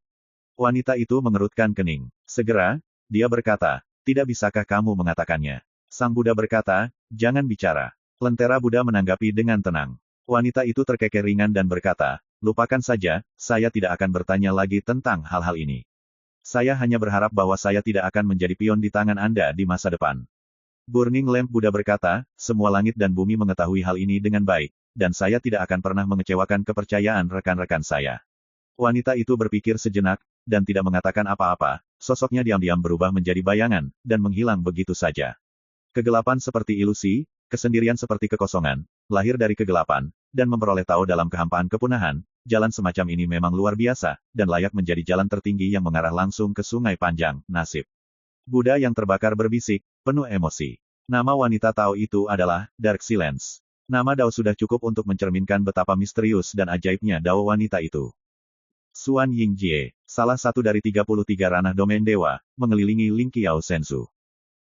A: Wanita itu mengerutkan kening. Segera, dia berkata, tidak bisakah kamu mengatakannya? Sang Buddha berkata, jangan bicara. Lentera Buddha menanggapi dengan tenang. Wanita itu terkekeh ringan dan berkata, lupakan saja, saya tidak akan bertanya lagi tentang hal-hal ini. Saya hanya berharap bahwa saya tidak akan menjadi pion di tangan Anda di masa depan. Burning Lamp Buddha berkata, semua langit dan bumi mengetahui hal ini dengan baik, dan saya tidak akan pernah mengecewakan kepercayaan rekan-rekan saya. Wanita itu berpikir sejenak, dan tidak mengatakan apa-apa, sosoknya diam-diam berubah menjadi bayangan, dan menghilang begitu saja. Kegelapan seperti ilusi, kesendirian seperti kekosongan, lahir dari kegelapan, dan memperoleh tahu dalam kehampaan kepunahan, jalan semacam ini memang luar biasa, dan layak menjadi jalan tertinggi yang mengarah langsung ke sungai panjang, nasib. Buddha yang terbakar berbisik, penuh emosi. Nama wanita Tao itu adalah, Dark Silence. Nama Dao sudah cukup untuk mencerminkan betapa misterius dan ajaibnya Dao wanita itu. Xuan Yingjie, salah satu dari 33 ranah domain dewa, mengelilingi Ling Qiao Sensu.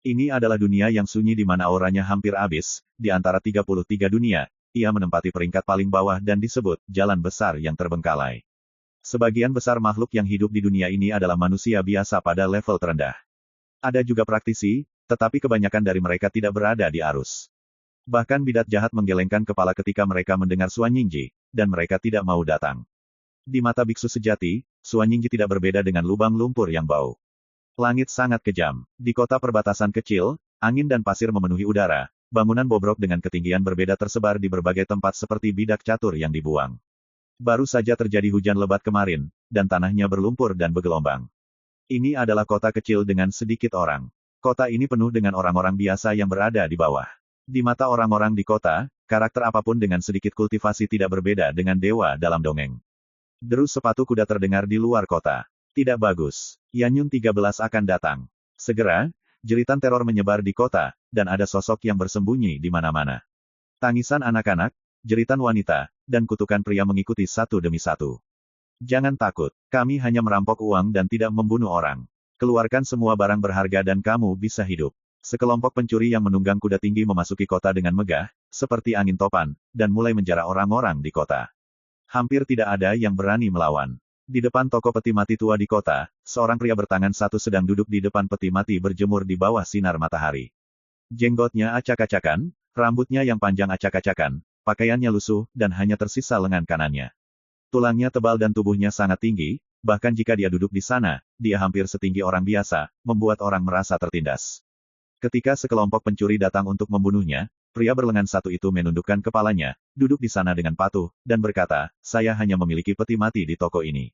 A: Ini adalah dunia yang sunyi di mana auranya hampir habis, di antara 33 dunia, ia menempati peringkat paling bawah dan disebut jalan besar yang terbengkalai. Sebagian besar makhluk yang hidup di dunia ini adalah manusia biasa pada level terendah. Ada juga praktisi, tetapi kebanyakan dari mereka tidak berada di arus. Bahkan bidat jahat menggelengkan kepala ketika mereka mendengar Xuan Yingji, dan mereka tidak mau datang. Di mata biksu sejati, Xuan Yingji tidak berbeda dengan lubang lumpur yang bau. Langit sangat kejam. Di kota perbatasan kecil, angin dan pasir memenuhi udara, bangunan bobrok dengan ketinggian berbeda tersebar di berbagai tempat seperti bidak catur yang dibuang. Baru saja terjadi hujan lebat kemarin, dan tanahnya berlumpur dan bergelombang. Ini adalah kota kecil dengan sedikit orang. Kota ini penuh dengan orang-orang biasa yang berada di bawah. Di mata orang-orang di kota, karakter apapun dengan sedikit kultivasi tidak berbeda dengan dewa dalam dongeng. Deru sepatu kuda terdengar di luar kota. Tidak bagus. Yanyun 13 akan datang. Segera, jeritan teror menyebar di kota, dan ada sosok yang bersembunyi di mana-mana. Tangisan anak-anak, jeritan wanita, dan kutukan pria mengikuti satu demi satu. Jangan takut, kami hanya merampok uang dan tidak membunuh orang. Keluarkan semua barang berharga dan kamu bisa hidup. Sekelompok pencuri yang menunggang kuda tinggi memasuki kota dengan megah, seperti angin topan, dan mulai menjara orang-orang di kota. Hampir tidak ada yang berani melawan. Di depan toko peti mati tua di kota, seorang pria bertangan satu sedang duduk di depan peti mati berjemur di bawah sinar matahari. Jenggotnya acak-acakan, rambutnya yang panjang acak-acakan, pakaiannya lusuh, dan hanya tersisa lengan kanannya. Tulangnya tebal dan tubuhnya sangat tinggi, bahkan jika dia duduk di sana, dia hampir setinggi orang biasa, membuat orang merasa tertindas. Ketika sekelompok pencuri datang untuk membunuhnya, pria berlengan satu itu menundukkan kepalanya, duduk di sana dengan patuh, dan berkata, saya hanya memiliki peti mati di toko ini.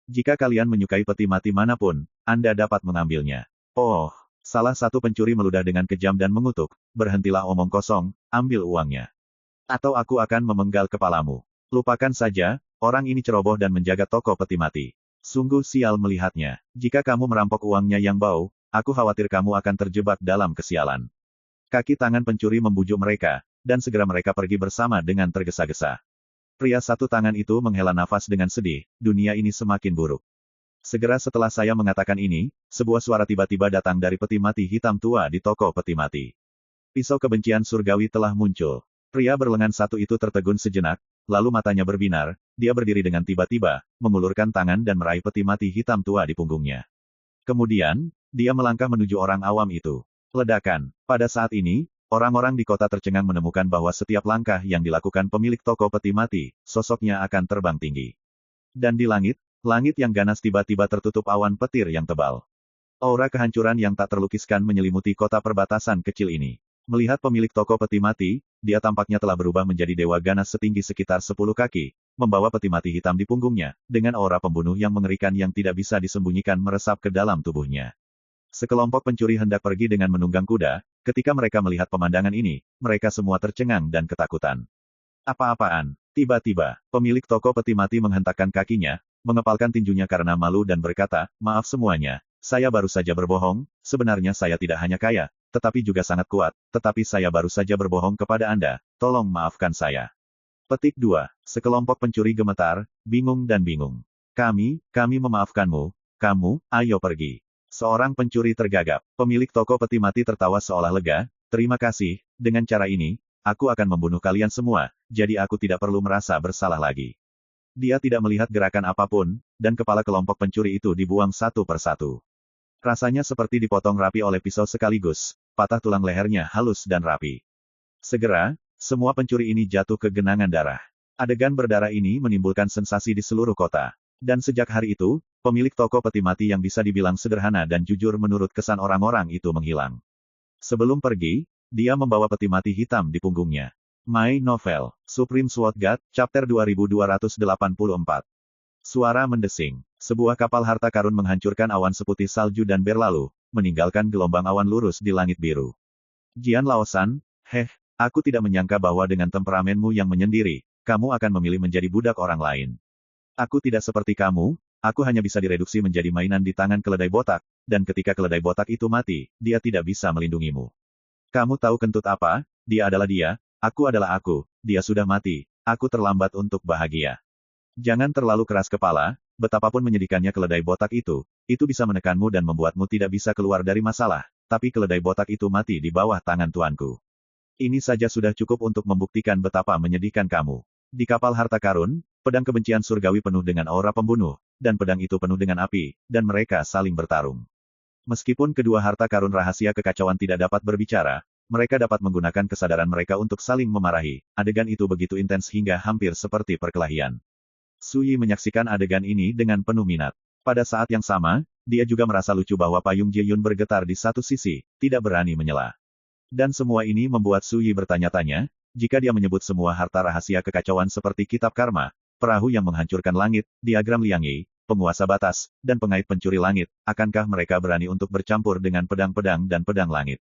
A: Jika kalian menyukai peti mati manapun, Anda dapat mengambilnya. Oh, salah satu pencuri meludah dengan kejam dan mengutuk, berhentilah omong kosong, ambil uangnya. Atau aku akan memenggal kepalamu. Lupakan saja, orang ini ceroboh dan menjaga toko peti mati. Sungguh sial melihatnya. Jika kamu merampok uangnya yang bau, aku khawatir kamu akan terjebak dalam kesialan. Kaki tangan pencuri membujuk mereka, dan segera mereka pergi bersama dengan tergesa-gesa. Pria satu tangan itu menghela nafas dengan sedih, dunia ini semakin buruk. Segera setelah saya mengatakan ini, sebuah suara tiba-tiba datang dari peti mati hitam tua di toko peti mati. Pisau kebencian surgawi telah muncul. Pria berlengan satu itu tertegun sejenak, lalu matanya berbinar, dia berdiri dengan tiba-tiba, mengulurkan tangan dan meraih peti mati hitam tua di punggungnya. Kemudian, dia melangkah menuju orang awam itu. Ledakan. Pada saat ini, orang-orang di kota tercengang menemukan bahwa setiap langkah yang dilakukan pemilik toko peti mati, sosoknya akan terbang tinggi. Dan di langit, langit yang ganas tiba-tiba tertutup awan petir yang tebal. Aura kehancuran yang tak terlukiskan menyelimuti kota perbatasan kecil ini. Melihat pemilik toko peti mati, dia tampaknya telah berubah menjadi dewa ganas setinggi sekitar 10 kaki, membawa peti mati hitam di punggungnya, dengan aura pembunuh yang mengerikan yang tidak bisa disembunyikan meresap ke dalam tubuhnya. Sekelompok pencuri hendak pergi dengan menunggang kuda, ketika mereka melihat pemandangan ini, mereka semua tercengang dan ketakutan. Apa-apaan? Tiba-tiba, pemilik toko peti mati menghentakkan kakinya, mengepalkan tinjunya karena malu dan berkata, maaf semuanya, saya baru saja berbohong, sebenarnya saya tidak hanya kaya, tetapi juga sangat kuat, tetapi saya baru saja berbohong kepada Anda, tolong maafkan saya. Petik 2. Sekelompok pencuri gemetar, bingung dan bingung. Kami memaafkanmu, kamu, ayo pergi. Seorang pencuri tergagap. Pemilik toko peti mati tertawa seolah lega, terima kasih, dengan cara ini, aku akan membunuh kalian semua, jadi aku tidak perlu merasa bersalah lagi. Dia tidak melihat gerakan apapun, dan kepala kelompok pencuri itu dibuang satu persatu. Rasanya seperti dipotong rapi oleh pisau sekaligus, patah tulang lehernya halus dan rapi. Segera, semua pencuri ini jatuh ke genangan darah. Adegan berdarah ini menimbulkan sensasi di seluruh kota. Dan sejak hari itu, pemilik toko peti mati yang bisa dibilang sederhana dan jujur menurut kesan orang-orang itu menghilang. Sebelum pergi, dia membawa peti mati hitam di punggungnya. My Novel, Supreme Sword God, Chapter 2284. Suara mendesing. Sebuah kapal harta karun menghancurkan awan seputih salju dan berlalu, meninggalkan gelombang awan lurus di langit biru. Jian Laosan, aku tidak menyangka bahwa dengan temperamenmu yang menyendiri, kamu akan memilih menjadi budak orang lain. Aku tidak seperti kamu, aku hanya bisa direduksi menjadi mainan di tangan keledai botak, dan ketika keledai botak itu mati, dia tidak bisa melindungimu. Kamu tahu kentut apa? Dia adalah dia, Aku adalah aku, dia sudah mati, aku terlambat untuk bahagia. Jangan terlalu keras kepala, betapapun menyedihkannya keledai botak itu bisa menekanmu dan membuatmu tidak bisa keluar dari masalah, tapi keledai botak itu mati di bawah tangan tuanku. Ini saja sudah cukup untuk membuktikan betapa menyedihkan kamu. Di kapal harta karun, pedang kebencian surgawi penuh dengan aura pembunuh, dan pedang itu penuh dengan api, dan mereka saling bertarung. Meskipun kedua harta karun rahasia kekacauan tidak dapat berbicara, mereka dapat menggunakan kesadaran mereka untuk saling memarahi. Adegan itu begitu intens hingga hampir seperti perkelahian. Su Yi menyaksikan adegan ini dengan penuh minat. Pada saat yang sama, dia juga merasa lucu bahwa payung Ji Yun bergetar di satu sisi, tidak berani menyela. Dan semua ini membuat Su Yi bertanya-tanya, jika dia menyebut semua harta rahasia kekacauan seperti kitab karma, perahu yang menghancurkan langit, diagram Liang Yi, penguasa batas, dan pengait pencuri langit, akankah mereka berani untuk bercampur dengan pedang-pedang dan pedang langit?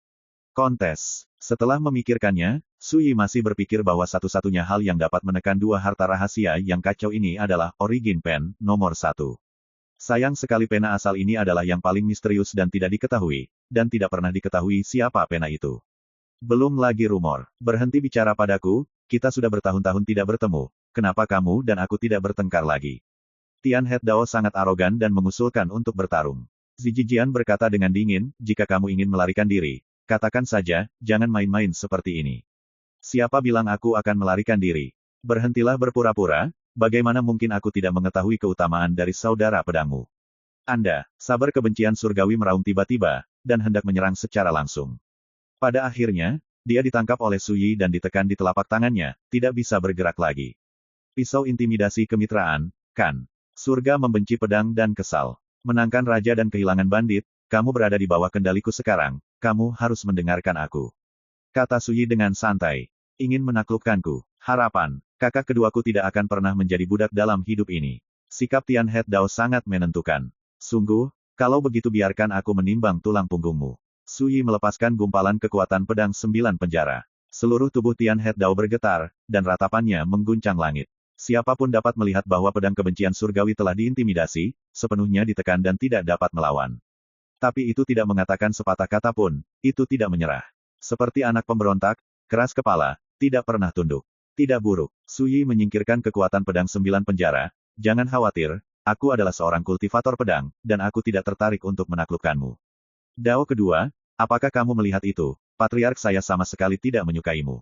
A: Kontes. Setelah memikirkannya, Su Yi masih berpikir bahwa satu-satunya hal yang dapat menekan dua harta rahasia yang kacau ini adalah Origin Pen, nomor 1. Sayang sekali pena asal ini adalah yang paling misterius dan tidak diketahui, dan tidak pernah diketahui siapa pena itu. Belum lagi rumor. Berhenti bicara padaku, kita sudah bertahun-tahun tidak bertemu, kenapa kamu dan aku tidak bertengkar lagi? Tian Het Dao sangat arogan dan mengusulkan untuk bertarung. Zijijian berkata dengan dingin, jika kamu ingin melarikan diri, katakan saja, jangan main-main seperti ini. Siapa bilang aku akan melarikan diri? Berhentilah berpura-pura, bagaimana mungkin aku tidak mengetahui keutamaan dari saudara pedangmu? Anda, sabar kebencian surgawi meraung tiba-tiba, dan hendak menyerang secara langsung. Pada akhirnya, dia ditangkap oleh Su Yi dan ditekan di telapak tangannya, tidak bisa bergerak lagi. Pisau intimidasi kemitraan, kan? Surga membenci pedang dan kesal. Menangkan raja dan kehilangan bandit, kamu berada di bawah kendaliku sekarang, kamu harus mendengarkan aku. Kata Su Yi dengan santai. Ingin menaklukkanku. Harapan, kakak keduaku tidak akan pernah menjadi budak dalam hidup ini. Sikap Tian Het Dao sangat menentukan. Sungguh, kalau begitu biarkan aku menimbang tulang punggungmu. Su Yi melepaskan gumpalan kekuatan pedang 9 penjara. Seluruh tubuh Tian Het Dao bergetar, dan ratapannya mengguncang langit. Siapapun dapat melihat bahwa pedang kebencian surgawi telah diintimidasi, sepenuhnya ditekan dan tidak dapat melawan. Tapi itu tidak mengatakan sepatah kata pun, itu tidak menyerah. Seperti anak pemberontak, keras kepala, tidak pernah tunduk. Tidak buruk. Su Yi menyingkirkan kekuatan pedang 9 penjara, jangan khawatir, aku adalah seorang kultivator pedang, dan aku tidak tertarik untuk menaklukkanmu. Dao kedua, apakah kamu melihat itu? Patriark saya sama sekali tidak menyukaimu.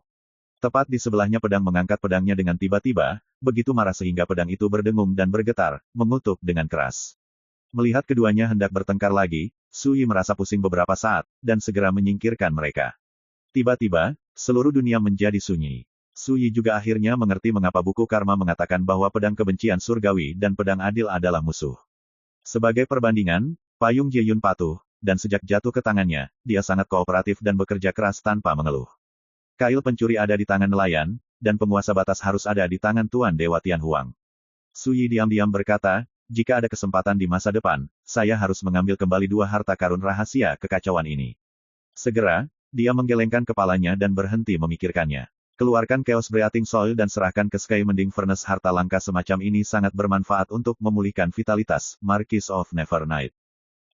A: Tepat di sebelahnya pedang mengangkat pedangnya dengan tiba-tiba, begitu marah sehingga pedang itu berdengung dan bergetar, mengutuk dengan keras. Melihat keduanya hendak bertengkar lagi, Su Yi merasa pusing beberapa saat, dan segera menyingkirkan mereka. Tiba-tiba, seluruh dunia menjadi sunyi. Su Yi juga akhirnya mengerti mengapa buku karma mengatakan bahwa pedang kebencian surgawi dan pedang adil adalah musuh. Sebagai perbandingan, payung Ji Yun patuh, dan sejak jatuh ke tangannya, dia sangat kooperatif dan bekerja keras tanpa mengeluh. Kail pencuri ada di tangan nelayan, dan penguasa batas harus ada di tangan Tuan Dewa Tian Huang. Su Yi diam-diam berkata, jika ada kesempatan di masa depan, saya harus mengambil kembali dua harta karun rahasia kekacauan ini. Segera, dia menggelengkan kepalanya dan berhenti memikirkannya. Keluarkan Chaos Breathing Soil dan serahkan ke Sky Mending Furnace. Harta langka semacam ini sangat bermanfaat untuk memulihkan vitalitas, Marquis of Nevernight.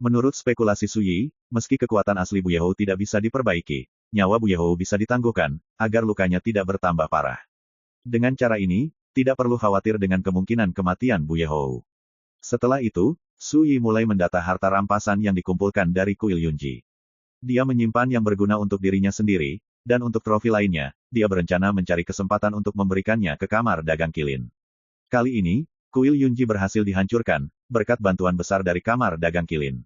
A: Menurut spekulasi Su Yi, meski kekuatan asli Bu Yehou tidak bisa diperbaiki, nyawa Bu Yehou bisa ditangguhkan, agar lukanya tidak bertambah parah. Dengan cara ini, tidak perlu khawatir dengan kemungkinan kematian Bu Yehou. Setelah itu, Su Yi mulai mendata harta rampasan yang dikumpulkan dari kuil Yunji. Dia menyimpan yang berguna untuk dirinya sendiri, dan untuk trofi lainnya, dia berencana mencari kesempatan untuk memberikannya ke kamar dagang kilin. Kali ini, kuil Yunji berhasil dihancurkan, berkat bantuan besar dari kamar dagang kilin.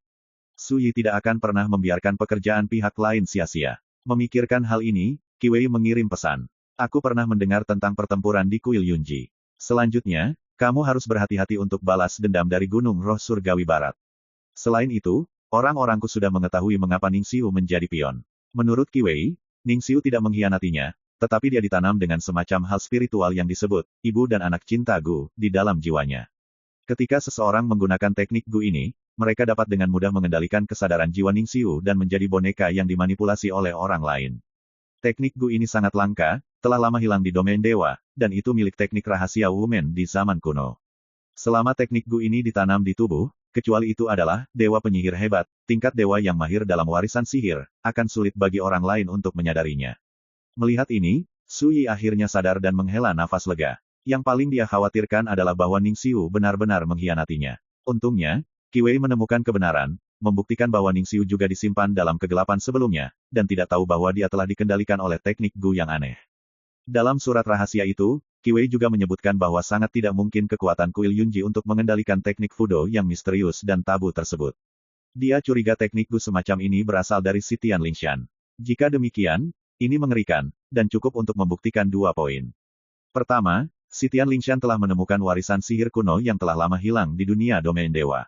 A: Su Yi tidak akan pernah membiarkan pekerjaan pihak lain sia-sia. Memikirkan hal ini, Qi Wei mengirim pesan. Aku pernah mendengar tentang pertempuran di kuil Yunji. Selanjutnya, kamu harus berhati-hati untuk balas dendam dari Gunung Roh Surgawi Barat. Selain itu, orang-orangku sudah mengetahui mengapa Ningxiu menjadi pion. Menurut Qi Wei, Ningxiu tidak mengkhianatinya, tetapi dia ditanam dengan semacam hal spiritual yang disebut, ibu dan anak cinta Gu, di dalam jiwanya. Ketika seseorang menggunakan teknik Gu ini, mereka dapat dengan mudah mengendalikan kesadaran jiwa Ningxiu dan menjadi boneka yang dimanipulasi oleh orang lain. Teknik Gu ini sangat langka, telah lama hilang di domain dewa, dan itu milik teknik rahasia Wumen di zaman kuno. Selama teknik Gu ini ditanam di tubuh, kecuali itu adalah dewa penyihir hebat, tingkat dewa yang mahir dalam warisan sihir, akan sulit bagi orang lain untuk menyadarinya. Melihat ini, Su Yi akhirnya sadar dan menghela nafas lega. Yang paling dia khawatirkan adalah bahwa Ning Xiu benar-benar mengkhianatinya. Untungnya, Qi Wei menemukan kebenaran, membuktikan bahwa Ning Xiu juga disimpan dalam kegelapan sebelumnya, dan tidak tahu bahwa dia telah dikendalikan oleh teknik Gu yang aneh. Dalam surat rahasia itu, Qi Wei juga menyebutkan bahwa sangat tidak mungkin kekuatan Kuil Yunji untuk mengendalikan teknik Fudo yang misterius dan tabu tersebut. Dia curiga teknik Gu semacam ini berasal dari si Tian Lingshan. Jika demikian, ini mengerikan, dan cukup untuk membuktikan 2 poin. Pertama, si Tian Lingshan telah menemukan warisan sihir kuno yang telah lama hilang di dunia domain dewa.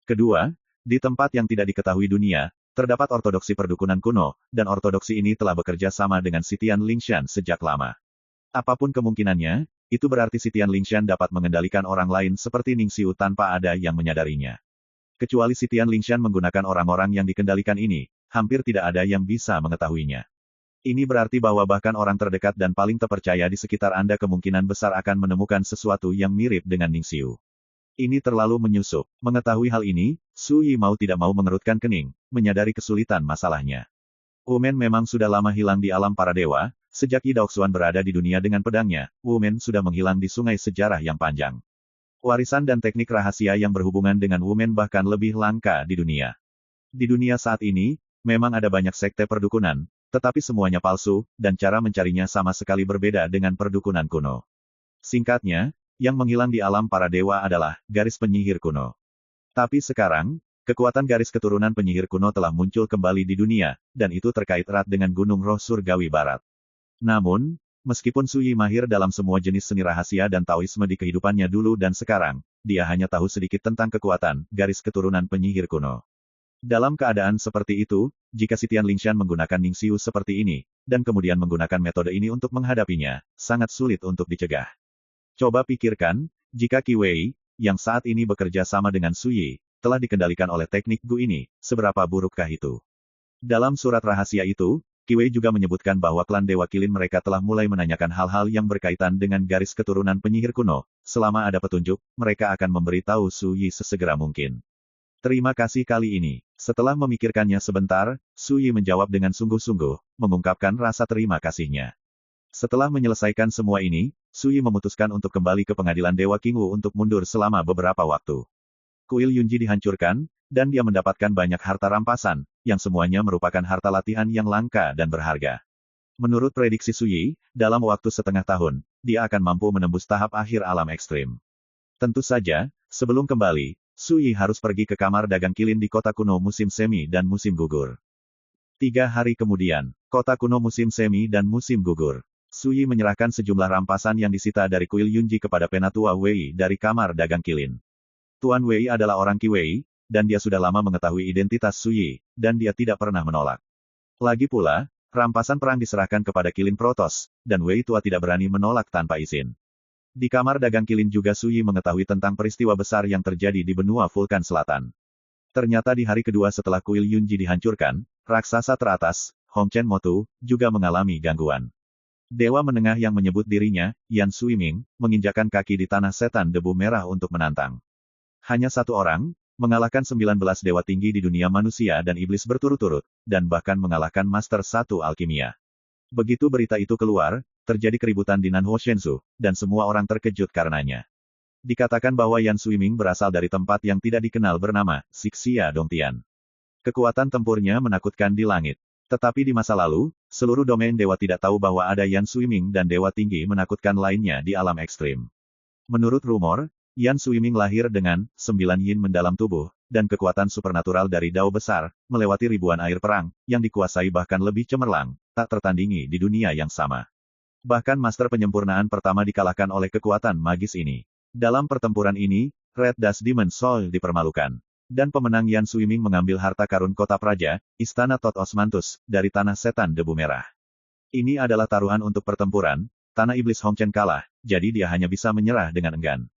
A: Kedua, di tempat yang tidak diketahui dunia, terdapat ortodoksi perdukunan kuno, dan ortodoksi ini telah bekerja sama dengan si Tian Lingshan sejak lama. Apapun kemungkinannya, itu berarti si Tian Lingshan dapat mengendalikan orang lain seperti Ning Xiu tanpa ada yang menyadarinya. Kecuali si Tian Lingshan menggunakan orang-orang yang dikendalikan ini, hampir tidak ada yang bisa mengetahuinya. Ini berarti bahwa bahkan orang terdekat dan paling terpercaya di sekitar Anda kemungkinan besar akan menemukan sesuatu yang mirip dengan Ning Xiu. Ini terlalu menyusup. Mengetahui hal ini, Su Yi mau tidak mau mengerutkan kening, menyadari kesulitan masalahnya. Wumen memang sudah lama hilang di alam para dewa, sejak Yi Daoxuan berada di dunia dengan pedangnya, Wumen sudah menghilang di sungai sejarah yang panjang. Warisan dan teknik rahasia yang berhubungan dengan Wumen bahkan lebih langka di dunia. Di dunia saat ini, memang ada banyak sekte perdukunan, tetapi semuanya palsu, dan cara mencarinya sama sekali berbeda dengan perdukunan kuno. Singkatnya, yang menghilang di alam para dewa adalah garis penyihir kuno. Tapi sekarang, kekuatan garis keturunan penyihir kuno telah muncul kembali di dunia, dan itu terkait erat dengan Gunung Roh Surgawi Barat. Namun, meskipun Su Yi mahir dalam semua jenis seni rahasia dan Taoisme di kehidupannya dulu dan sekarang, dia hanya tahu sedikit tentang kekuatan garis keturunan penyihir kuno. Dalam keadaan seperti itu, jika si Tian Lingshan menggunakan Ning Xiu seperti ini, dan kemudian menggunakan metode ini untuk menghadapinya, sangat sulit untuk dicegah. Coba pikirkan, jika Qi Wei, yang saat ini bekerja sama dengan Su Yi, telah dikendalikan oleh teknik Gu ini, seberapa burukkah itu? Dalam surat rahasia itu, Qi Wei juga menyebutkan bahwa klan Dewa Kilin mereka telah mulai menanyakan hal-hal yang berkaitan dengan garis keturunan penyihir kuno. Selama ada petunjuk, mereka akan memberitahu Su Yi sesegera mungkin. Terima kasih kali ini. Setelah memikirkannya sebentar, Su Yi menjawab dengan sungguh-sungguh, mengungkapkan rasa terima kasihnya. Setelah menyelesaikan semua ini, Su Yi memutuskan untuk kembali ke pengadilan Dewa Qingwu untuk mundur selama beberapa waktu. Kuil Yunji dihancurkan, dan dia mendapatkan banyak harta rampasan, yang semuanya merupakan harta latihan yang langka dan berharga. Menurut prediksi Su Yi, dalam waktu setengah tahun, dia akan mampu menembus tahap akhir alam ekstrim. Tentu saja, sebelum kembali, Su Yi harus pergi ke kamar dagang kilin di kota kuno musim semi dan musim gugur. 3 hari kemudian, kota kuno musim semi dan musim gugur. Su Yi menyerahkan sejumlah rampasan yang disita dari kuil Yunji kepada Penatua Wei dari kamar dagang kilin. Tuan Wei adalah orang Qi Wei, dan dia sudah lama mengetahui identitas Su Yi, dan dia tidak pernah menolak. Lagi pula, rampasan perang diserahkan kepada kilin Protos, dan Wei tua tidak berani menolak tanpa izin. Di kamar dagang kilin juga Su Yi mengetahui tentang peristiwa besar yang terjadi di benua Vulkan Selatan. Ternyata di hari kedua setelah kuil Yunji dihancurkan, raksasa teratas, Hong Chen Motu, juga mengalami gangguan. Dewa menengah yang menyebut dirinya, Yan Suiming, menginjakkan kaki di tanah setan debu merah untuk menantang. Hanya satu orang, mengalahkan 19 dewa tinggi di dunia manusia dan iblis berturut-turut, dan bahkan mengalahkan Master 1 Alkimia. Begitu berita itu keluar, terjadi keributan di Nanhuo Shenzhou, dan semua orang terkejut karenanya. Dikatakan bahwa Yan Suiming berasal dari tempat yang tidak dikenal bernama Xixia Dongtian. Kekuatan tempurnya menakutkan di langit. Tetapi di masa lalu, seluruh domain dewa tidak tahu bahwa ada Yan Suiming dan dewa tinggi menakutkan lainnya di alam ekstrim. Menurut rumor, Yan Suiming lahir dengan 9 yin mendalam tubuh, dan kekuatan supernatural dari Dao besar, melewati ribuan air perang, yang dikuasai bahkan lebih cemerlang, tak tertandingi di dunia yang sama. Bahkan master penyempurnaan pertama dikalahkan oleh kekuatan magis ini. Dalam pertempuran ini, Red Dust Demon Soul dipermalukan. Dan pemenang Yan Suiming mengambil harta karun kota praja, istana Tot Osmanthus, dari tanah setan debu merah. Ini adalah taruhan untuk pertempuran, tanah iblis Hong Chen kalah, jadi dia hanya bisa menyerah dengan enggan.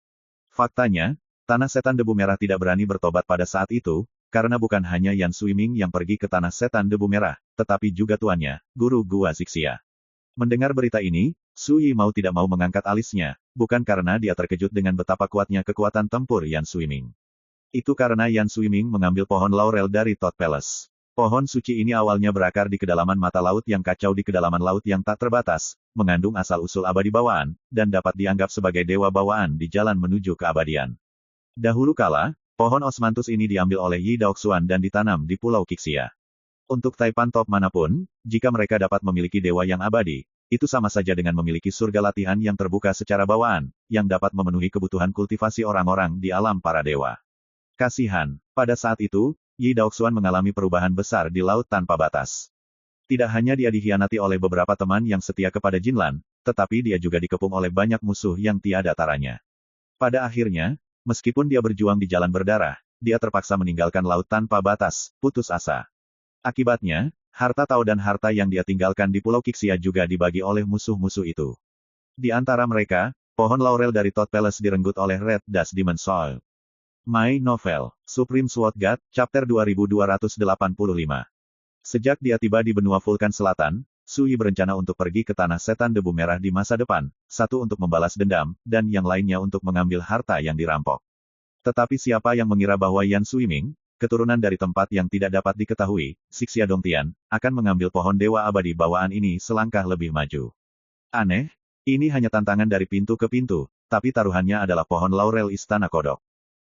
A: Faktanya, tanah setan debu merah tidak berani bertobat pada saat itu, karena bukan hanya Yan Suiming yang pergi ke tanah setan debu merah, tetapi juga tuannya, guru Gua Xixia. Mendengar berita ini, Su Yi mau tidak mau mengangkat alisnya, bukan karena dia terkejut dengan betapa kuatnya kekuatan tempur Yan Suiming. Itu karena Yan Suiming mengambil pohon laurel dari Tot Palace. Pohon suci ini awalnya berakar di kedalaman mata laut yang kacau di kedalaman laut yang tak terbatas, mengandung asal-usul abadi bawaan, dan dapat dianggap sebagai dewa bawaan di jalan menuju keabadian. Dahulu kala, pohon osmanthus ini diambil oleh Yi Daoxuan dan ditanam di Pulau Qixia. Untuk Taipan top manapun, jika mereka dapat memiliki dewa yang abadi, itu sama saja dengan memiliki surga latihan yang terbuka secara bawaan, yang dapat memenuhi kebutuhan kultivasi orang-orang di alam para dewa. Kasihan, pada saat itu, Yi Daoxuan mengalami perubahan besar di Laut Tanpa Batas. Tidak hanya dia dikhianati oleh beberapa teman yang setia kepada Jinlan, tetapi dia juga dikepung oleh banyak musuh yang tiada taranya. Pada akhirnya, meskipun dia berjuang di jalan berdarah, dia terpaksa meninggalkan Laut Tanpa Batas, putus asa. Akibatnya, harta Tao dan harta yang dia tinggalkan di Pulau Qixia juga dibagi oleh musuh-musuh itu. Di antara mereka, pohon laurel dari Todd Palace direnggut oleh Red Dust Demon Soul. My Novel, Supreme Sword God, Chapter 2285. Sejak dia tiba di benua Vulkan Selatan, Sui berencana untuk pergi ke Tanah Setan Debu Merah di masa depan, satu untuk membalas dendam, dan yang lainnya untuk mengambil harta yang dirampok. Tetapi siapa yang mengira bahwa Yan Suiming, keturunan dari tempat yang tidak dapat diketahui, Xixia Dongtian, akan mengambil pohon dewa abadi bawaan ini selangkah lebih maju. Aneh, ini hanya tantangan dari pintu ke pintu, tapi taruhannya adalah pohon laurel Istana Kodok.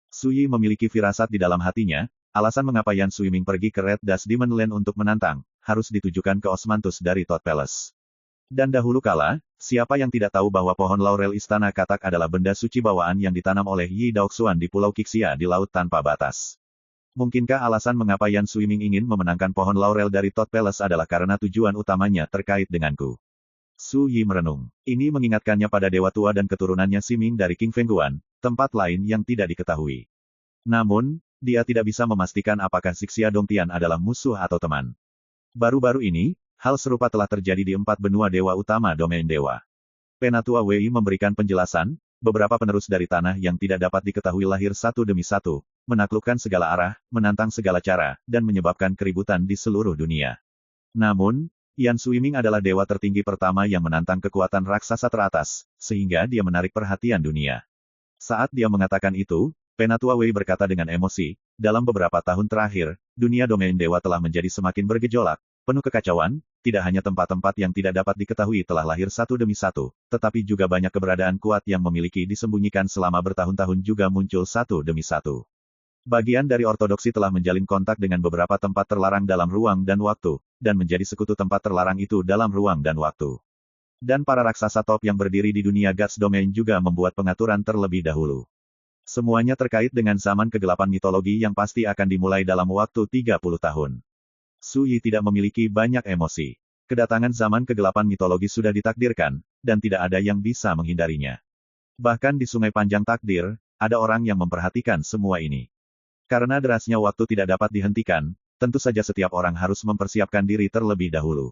A: Sui memiliki firasat di dalam hatinya. Alasan mengapa Yan Suiming pergi ke Red Dust Demon Land untuk menantang, harus ditujukan ke Osmanthus dari Todd Palace. Dan dahulu kala, siapa yang tidak tahu bahwa pohon laurel Istana Katak adalah benda suci bawaan yang ditanam oleh Yi Daoxuan di Pulau Qixia di Laut Tanpa Batas. Mungkinkah alasan mengapa Yan Suiming ingin memenangkan pohon laurel dari Todd Palace adalah karena tujuan utamanya terkait denganku? Su Yi merenung. Ini mengingatkannya pada dewa tua dan keturunannya Siming dari King Fengguan, tempat lain yang tidak diketahui. Namun, dia tidak bisa memastikan apakah Xixia Dongtian adalah musuh atau teman. Baru-baru ini, hal serupa telah terjadi di 4 benua dewa utama domain dewa. Penatua Wei memberikan penjelasan, beberapa penerus dari tanah yang tidak dapat diketahui lahir satu demi satu, menaklukkan segala arah, menantang segala cara, dan menyebabkan keributan di seluruh dunia. Namun, Yan Suiming adalah dewa tertinggi pertama yang menantang kekuatan raksasa teratas, sehingga dia menarik perhatian dunia. Saat dia mengatakan itu, Penatua Wei berkata dengan emosi, dalam beberapa tahun terakhir, dunia domain dewa telah menjadi semakin bergejolak, penuh kekacauan, tidak hanya tempat-tempat yang tidak dapat diketahui telah lahir satu demi satu, tetapi juga banyak keberadaan kuat yang memiliki disembunyikan selama bertahun-tahun juga muncul satu demi satu. Bagian dari ortodoksi telah menjalin kontak dengan beberapa tempat terlarang dalam ruang dan waktu, dan menjadi sekutu tempat terlarang itu dalam ruang dan waktu. Dan para raksasa top yang berdiri di dunia Gods Domain juga membuat pengaturan terlebih dahulu. Semuanya terkait dengan zaman kegelapan mitologi yang pasti akan dimulai dalam waktu 30 tahun. Su Yi tidak memiliki banyak emosi. Kedatangan zaman kegelapan mitologi sudah ditakdirkan, dan tidak ada yang bisa menghindarinya. Bahkan di Sungai Panjang Takdir, ada orang yang memperhatikan semua ini. Karena derasnya waktu tidak dapat dihentikan, tentu saja setiap orang harus mempersiapkan diri terlebih dahulu.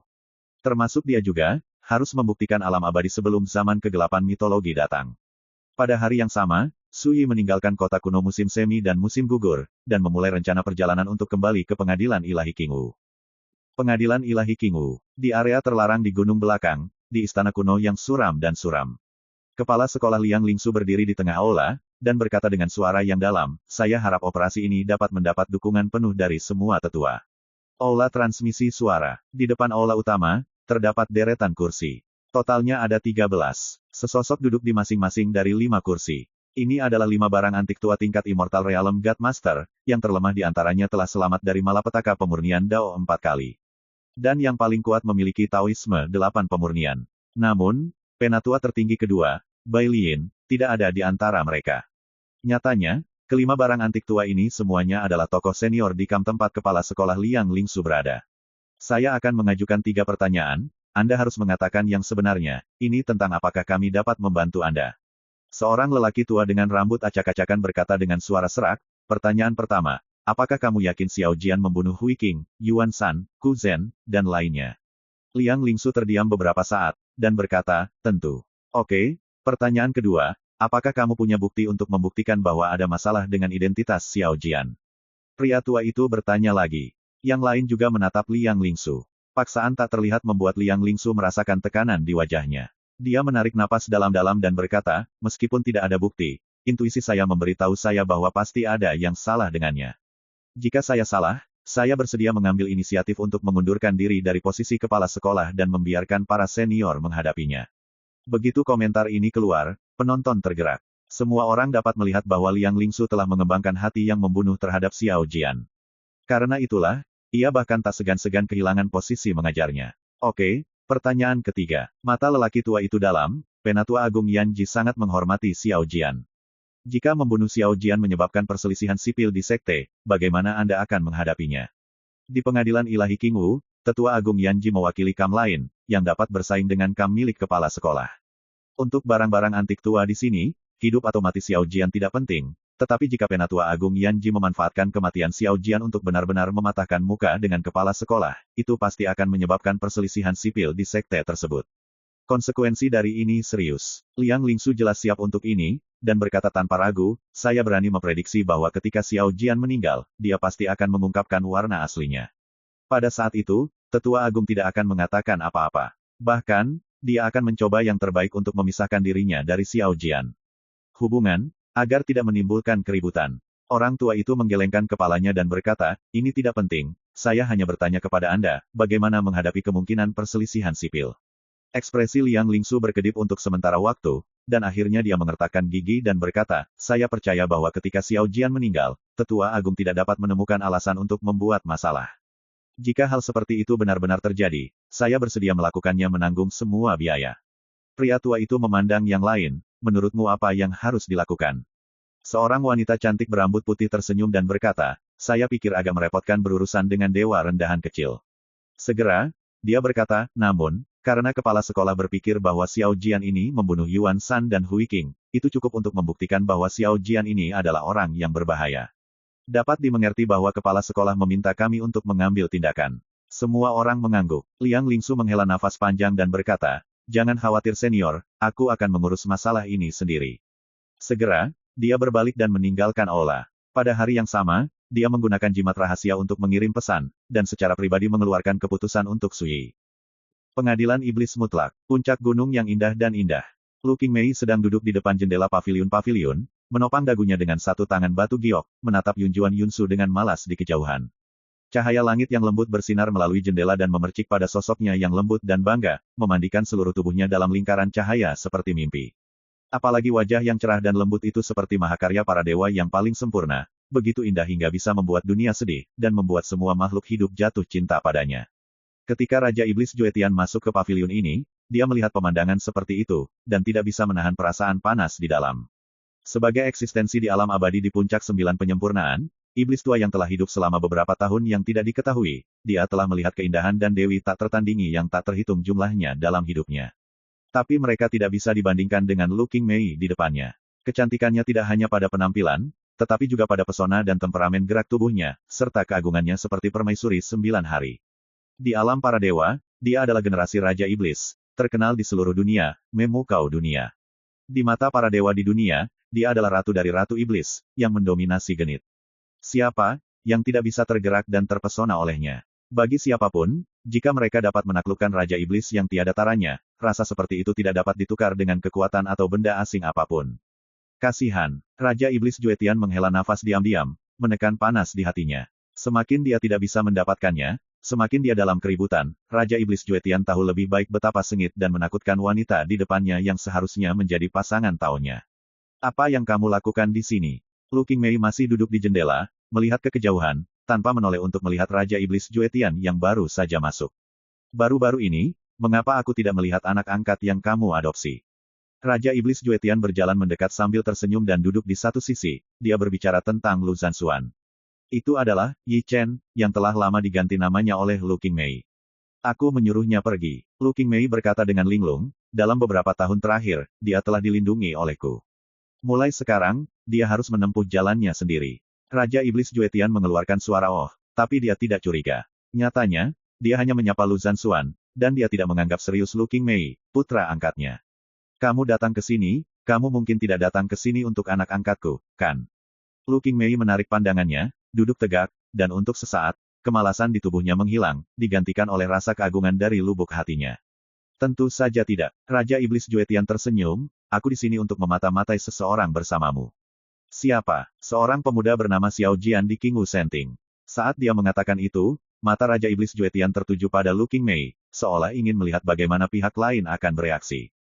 A: Termasuk dia juga, harus membuktikan alam abadi sebelum zaman kegelapan mitologi datang. Pada hari yang sama, Su Yi meninggalkan kota kuno musim semi dan musim gugur, dan memulai rencana perjalanan untuk kembali ke Pengadilan Ilahi King Wu. Pengadilan Ilahi King Wu, di area terlarang di gunung belakang, di istana kuno yang suram dan suram. Kepala sekolah Liang Lingsu berdiri di tengah aula, dan berkata dengan suara yang dalam, saya harap operasi ini dapat mendapat dukungan penuh dari semua tetua. Aula transmisi suara. Di depan aula utama, terdapat deretan kursi. Totalnya ada 13. Sesosok duduk di masing-masing dari 5 kursi. Ini adalah 5 barang antik tua tingkat Immortal Realm God Master, yang terlemah di antaranya telah selamat dari malapetaka pemurnian Dao 4 kali. Dan yang paling kuat memiliki Taoisme 8 pemurnian. Namun, penatua tertinggi kedua, Bai Lian, tidak ada di antara mereka. Nyatanya, kelima barang antik tua ini semuanya adalah tokoh senior di kamp tempat kepala sekolah Liang Lingsu berada. Saya akan mengajukan 3 pertanyaan, Anda harus mengatakan yang sebenarnya, ini tentang apakah kami dapat membantu Anda. Seorang lelaki tua dengan rambut acak-acakan berkata dengan suara serak, pertanyaan pertama, apakah kamu yakin Xiao Jian membunuh Hui Qing, Yuan Shan, Ku Zhen, dan lainnya? Liang Lingsu terdiam beberapa saat, dan berkata, tentu. Oke, pertanyaan kedua, apakah kamu punya bukti untuk membuktikan bahwa ada masalah dengan identitas Xiao Jian? Pria tua itu bertanya lagi. Yang lain juga menatap Liang Lingsu. Paksaan tak terlihat membuat Liang Lingsu merasakan tekanan di wajahnya. Dia menarik napas dalam-dalam dan berkata, meskipun tidak ada bukti, intuisi saya memberitahu saya bahwa pasti ada yang salah dengannya. Jika saya salah, saya bersedia mengambil inisiatif untuk mengundurkan diri dari posisi kepala sekolah dan membiarkan para senior menghadapinya. Begitu komentar ini keluar, penonton tergerak. Semua orang dapat melihat bahwa Liang Lingsu telah mengembangkan hati yang membunuh terhadap Xiao Jian. Karena itulah, ia bahkan tak segan-segan kehilangan posisi mengajarnya. Oke, pertanyaan ketiga. Mata lelaki tua itu dalam, Penatua Agung Yanji sangat menghormati Xiao Jian. Jika membunuh Xiao Jian menyebabkan perselisihan sipil di sekte, bagaimana Anda akan menghadapinya? Di pengadilan ilahi King Wu, Tetua Agung Yanji mewakili kam lain, yang dapat bersaing dengan kam milik kepala sekolah. Untuk barang-barang antik tua di sini, hidup atau mati Xiao Jian tidak penting, tetapi jika Penatua Agung Yanji memanfaatkan kematian Xiao Jian untuk benar-benar mematahkan muka dengan kepala sekolah, itu pasti akan menyebabkan perselisihan sipil di sekte tersebut. Konsekuensi dari ini serius. Liang Lingsu jelas siap untuk ini, dan berkata tanpa ragu, saya berani memprediksi bahwa ketika Xiao Jian meninggal, dia pasti akan mengungkapkan warna aslinya. Pada saat itu, Tetua Agung tidak akan mengatakan apa-apa. Bahkan, dia akan mencoba yang terbaik untuk memisahkan dirinya dari Xiao Jian. Hubungan, agar tidak menimbulkan keributan. Orang tua itu menggelengkan kepalanya dan berkata, ini tidak penting, saya hanya bertanya kepada Anda, bagaimana menghadapi kemungkinan perselisihan sipil. Ekspresi Liang Lingsu berkedip untuk sementara waktu, dan akhirnya dia mengertakkan gigi dan berkata, saya percaya bahwa ketika Xiao Jian meninggal, Tetua Agung tidak dapat menemukan alasan untuk membuat masalah. Jika hal seperti itu benar-benar terjadi, saya bersedia melakukannya menanggung semua biaya. Pria tua itu memandang yang lain, menurutmu apa yang harus dilakukan? Seorang wanita cantik berambut putih tersenyum dan berkata, saya pikir agak merepotkan berurusan dengan dewa rendahan kecil. Segera, dia berkata, namun, karena kepala sekolah berpikir bahwa Xiao Jian ini membunuh Yuan Shan dan Hui Qing, itu cukup untuk membuktikan bahwa Xiao Jian ini adalah orang yang berbahaya. Dapat dimengerti bahwa kepala sekolah meminta kami untuk mengambil tindakan. Semua orang mengangguk. Liang Lingsu menghela nafas panjang dan berkata, jangan khawatir senior, aku akan mengurus masalah ini sendiri. Segera, dia berbalik dan meninggalkan aula. Pada hari yang sama, dia menggunakan jimat rahasia untuk mengirim pesan, dan secara pribadi mengeluarkan keputusan untuk Sui. Pengadilan Iblis Mutlak. Puncak gunung yang indah dan indah. Lu Qingmei sedang duduk di depan jendela paviliun-paviliun, menopang dagunya dengan satu tangan batu giok, menatap Yunjuan Yunsu dengan malas di kejauhan. Cahaya langit yang lembut bersinar melalui jendela dan memercik pada sosoknya yang lembut dan bangga, memandikan seluruh tubuhnya dalam lingkaran cahaya seperti mimpi. Apalagi wajah yang cerah dan lembut itu seperti mahakarya para dewa yang paling sempurna, begitu indah hingga bisa membuat dunia sedih, dan membuat semua makhluk hidup jatuh cinta padanya. Ketika Raja Iblis Juetian masuk ke paviliun ini, dia melihat pemandangan seperti itu, dan tidak bisa menahan perasaan panas di dalam. Sebagai eksistensi di alam abadi di puncak 9 penyempurnaan, iblis tua yang telah hidup selama beberapa tahun yang tidak diketahui, dia telah melihat keindahan dan dewi tak tertandingi yang tak terhitung jumlahnya dalam hidupnya. Tapi mereka tidak bisa dibandingkan dengan Lu Qingmei di depannya. Kecantikannya tidak hanya pada penampilan, tetapi juga pada pesona dan temperamen gerak tubuhnya, serta keagungannya seperti permaisuri 9 hari. Di alam para dewa, dia adalah generasi Raja Iblis, terkenal di seluruh dunia, memukau dunia. Di mata para dewa di dunia, dia adalah ratu dari Ratu Iblis, yang mendominasi genit. Siapa yang tidak bisa tergerak dan terpesona olehnya? Bagi siapapun, jika mereka dapat menaklukkan Raja Iblis yang tiada taranya, rasa seperti itu tidak dapat ditukar dengan kekuatan atau benda asing apapun. Kasihan, Raja Iblis Juetian menghela nafas diam-diam, menekan panas di hatinya. Semakin dia tidak bisa mendapatkannya, semakin dia dalam keributan. Raja Iblis Juetian tahu lebih baik betapa sengit dan menakutkan wanita di depannya yang seharusnya menjadi pasangan taunya. Apa yang kamu lakukan di sini? Lu Qingmei masih duduk di jendela, melihat ke kejauhan, tanpa menoleh untuk melihat Raja Iblis Juetian yang baru saja masuk. Baru-baru ini, mengapa aku tidak melihat anak angkat yang kamu adopsi? Raja Iblis Juetian berjalan mendekat sambil tersenyum dan duduk di satu sisi, dia berbicara tentang Lu Zhanxuan. Itu adalah Yi Chen, yang telah lama diganti namanya oleh Lu Qingmei. Aku menyuruhnya pergi. Lu Qingmei berkata dengan linglung, dalam beberapa tahun terakhir, dia telah dilindungi olehku. Mulai sekarang, dia harus menempuh jalannya sendiri. Raja Iblis Juetian mengeluarkan suara oh, tapi dia tidak curiga. Nyatanya, dia hanya menyapa Lu Zhanxuan, dan dia tidak menganggap serius Lu Qingmei, putra angkatnya. Kamu datang ke sini, kamu mungkin tidak datang ke sini untuk anak angkatku, kan? Lu Qingmei menarik pandangannya, duduk tegak, dan untuk sesaat, kemalasan di tubuhnya menghilang, digantikan oleh rasa keagungan dari lubuk hatinya. Tentu saja tidak. Raja Iblis Juetian tersenyum, aku di sini untuk memata-matai seseorang bersamamu. Siapa? Seorang pemuda bernama Xiao Jian di King Wu Senting. Saat dia mengatakan itu, mata Raja Iblis Juetian tertuju pada Lu Qingmei, seolah ingin melihat bagaimana pihak lain akan bereaksi.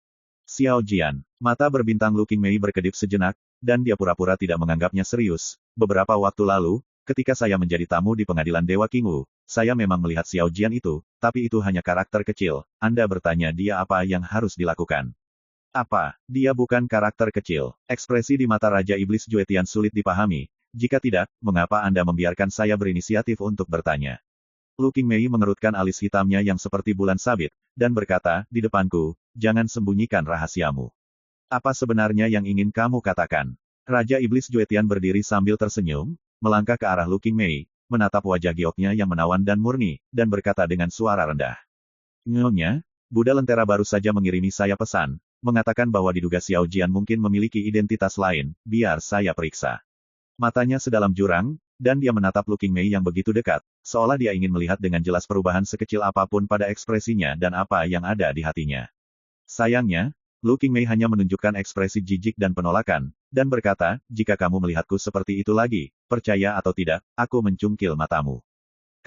A: Xiao Jian, mata berbintang Lu Qingmei berkedip sejenak, dan dia pura-pura tidak menganggapnya serius. Beberapa waktu lalu, ketika saya menjadi tamu di pengadilan Dewa Qingwu, saya memang melihat Xiao Jian itu, tapi itu hanya karakter kecil. Anda bertanya dia apa yang harus dilakukan. Apa? Dia bukan karakter kecil. Ekspresi di mata Raja Iblis Juetian sulit dipahami. Jika tidak, mengapa Anda membiarkan saya berinisiatif untuk bertanya? Lu Qingmei mengerutkan alis hitamnya yang seperti bulan sabit, dan berkata, di depanku, jangan sembunyikan rahasiamu. Apa sebenarnya yang ingin kamu katakan? Raja Iblis Juetian berdiri sambil tersenyum, melangkah ke arah Lu Qingmei, menatap wajah gioknya yang menawan dan murni, dan berkata dengan suara rendah. Nyonya, Buddha Lentera baru saja mengirimi saya pesan, mengatakan bahwa diduga Xiao Jian mungkin memiliki identitas lain, biar saya periksa. Matanya sedalam jurang, dan dia menatap Lu Qingmei yang begitu dekat, seolah dia ingin melihat dengan jelas perubahan sekecil apapun pada ekspresinya dan apa yang ada di hatinya. Sayangnya, Lu Qingmei hanya menunjukkan ekspresi jijik dan penolakan, dan berkata, jika kamu melihatku seperti itu lagi, percaya atau tidak, aku mencungkil matamu.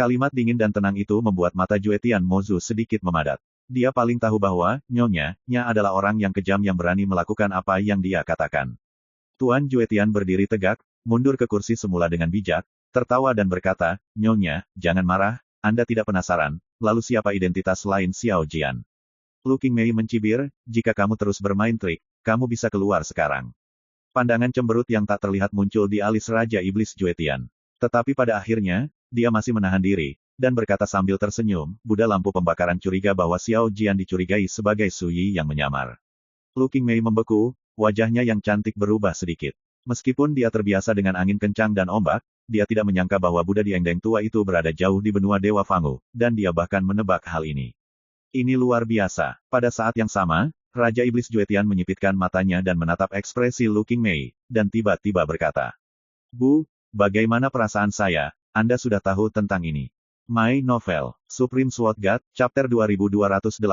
A: Kalimat dingin dan tenang itu membuat mata Juetian Mozu sedikit memadat. Dia paling tahu bahwa, Nya adalah orang yang kejam yang berani melakukan apa yang dia katakan. Tuan Juetian berdiri tegak, mundur ke kursi semula dengan bijak, tertawa dan berkata, Nyonya, jangan marah, Anda tidak penasaran, lalu siapa identitas lain Xiao Jian? Lu Qingmei mencibir, jika kamu terus bermain trik, kamu bisa keluar sekarang. Pandangan cemberut yang tak terlihat muncul di alis Raja Iblis Juetian. Tetapi pada akhirnya, dia masih menahan diri, dan berkata sambil tersenyum, Buddha lampu pembakaran curiga bahwa Xiao Jian dicurigai sebagai Su Yi yang menyamar. Lu Qingmei membeku, wajahnya yang cantik berubah sedikit. Meskipun dia terbiasa dengan angin kencang dan ombak, dia tidak menyangka bahwa Buddha Diengdeng tua itu berada jauh di benua Dewa Fangu, dan dia bahkan menebak hal ini. Ini luar biasa. Pada saat yang sama, Raja Iblis Juetian menyipitkan matanya dan menatap ekspresi Lu Qingmei, dan tiba-tiba berkata, Bu, bagaimana perasaan saya, Anda sudah tahu tentang ini. My Novel, Supreme Sword God, Chapter 2286.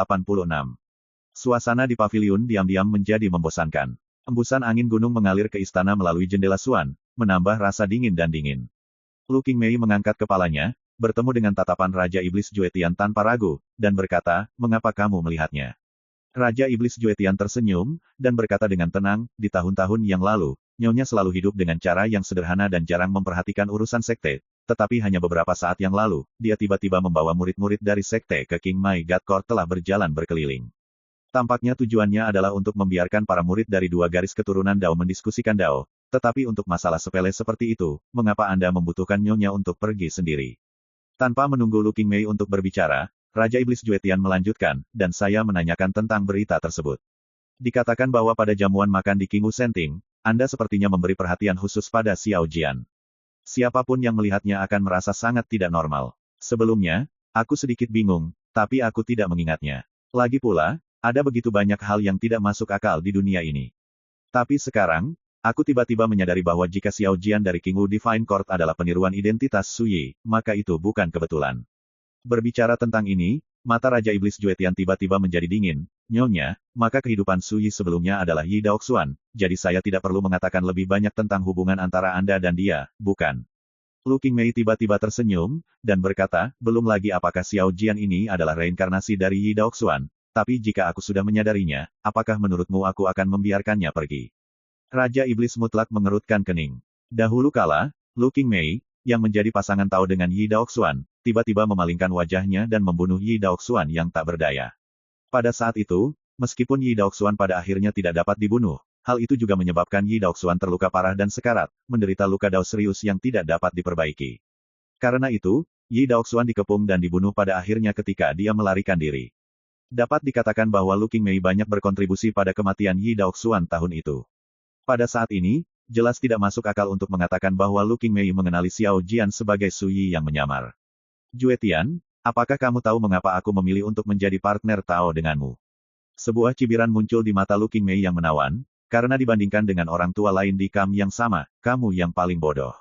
A: Suasana di paviliun diam-diam menjadi membosankan. Embusan angin gunung mengalir ke istana melalui jendela Suan, menambah rasa dingin dan dingin. Lu Qingmei mengangkat kepalanya, bertemu dengan tatapan Raja Iblis Juetian tanpa ragu, dan berkata, mengapa kamu melihatnya? Raja Iblis Juetian tersenyum, dan berkata dengan tenang, di tahun-tahun yang lalu, Nyonya selalu hidup dengan cara yang sederhana dan jarang memperhatikan urusan sekte. Tetapi hanya beberapa saat yang lalu, dia tiba-tiba membawa murid-murid dari sekte ke King Mai God Court telah berjalan berkeliling. Tampaknya tujuannya adalah untuk membiarkan para murid dari dua garis keturunan Dao mendiskusikan Dao, tetapi untuk masalah sepele seperti itu, mengapa Anda membutuhkan Nyonya untuk pergi sendiri? Tanpa menunggu Lu Qingmei untuk berbicara, Raja Iblis Juetian melanjutkan, dan saya menanyakan tentang berita tersebut. Dikatakan bahwa pada jamuan makan di Qingwu Senting, Anda sepertinya memberi perhatian khusus pada Xiao Jian. Siapapun yang melihatnya akan merasa sangat tidak normal. Sebelumnya, aku sedikit bingung, tapi aku tidak mengingatnya. Lagi pula, ada begitu banyak hal yang tidak masuk akal di dunia ini. Tapi sekarang, aku tiba-tiba menyadari bahwa jika Xiao Jian dari Qingwu Divine Court adalah peniruan identitas Su Yi, maka itu bukan kebetulan. Berbicara tentang ini, mata Raja Iblis Juetian tiba-tiba menjadi dingin. Nyonya, maka kehidupan Su Yi sebelumnya adalah Yi Daoxuan, jadi saya tidak perlu mengatakan lebih banyak tentang hubungan antara Anda dan dia, bukan? Lu Qingmei tiba-tiba tersenyum, dan berkata, belum lagi apakah Xiao Jian ini adalah reinkarnasi dari Yi Daoxuan, tapi jika aku sudah menyadarinya, apakah menurutmu aku akan membiarkannya pergi? Raja Iblis Mutlak mengerutkan kening. Dahulu kala, Lu Qingmei, yang menjadi pasangan Tao dengan Yi Daoxuan, tiba-tiba memalingkan wajahnya dan membunuh Yi Daoxuan yang tak berdaya. Pada saat itu, meskipun Yi Daoxuan pada akhirnya tidak dapat dibunuh, hal itu juga menyebabkan Yi Daoxuan terluka parah dan sekarat, menderita luka Dao serius yang tidak dapat diperbaiki. Karena itu, Yi Daoxuan dikepung dan dibunuh pada akhirnya ketika dia melarikan diri. Dapat dikatakan bahwa Lu Qingmei banyak berkontribusi pada kematian Yi Daoxuan tahun itu. Pada saat ini, jelas tidak masuk akal untuk mengatakan bahwa Lu Qingmei mengenali Xiao Jian sebagai Su Yi yang menyamar. Juetian, apakah kamu tahu mengapa aku memilih untuk menjadi partner Tao denganmu? Sebuah cibiran muncul di mata Lu Qingmei yang menawan, karena dibandingkan dengan orang tua lain di kam yang sama, kamu yang paling bodoh.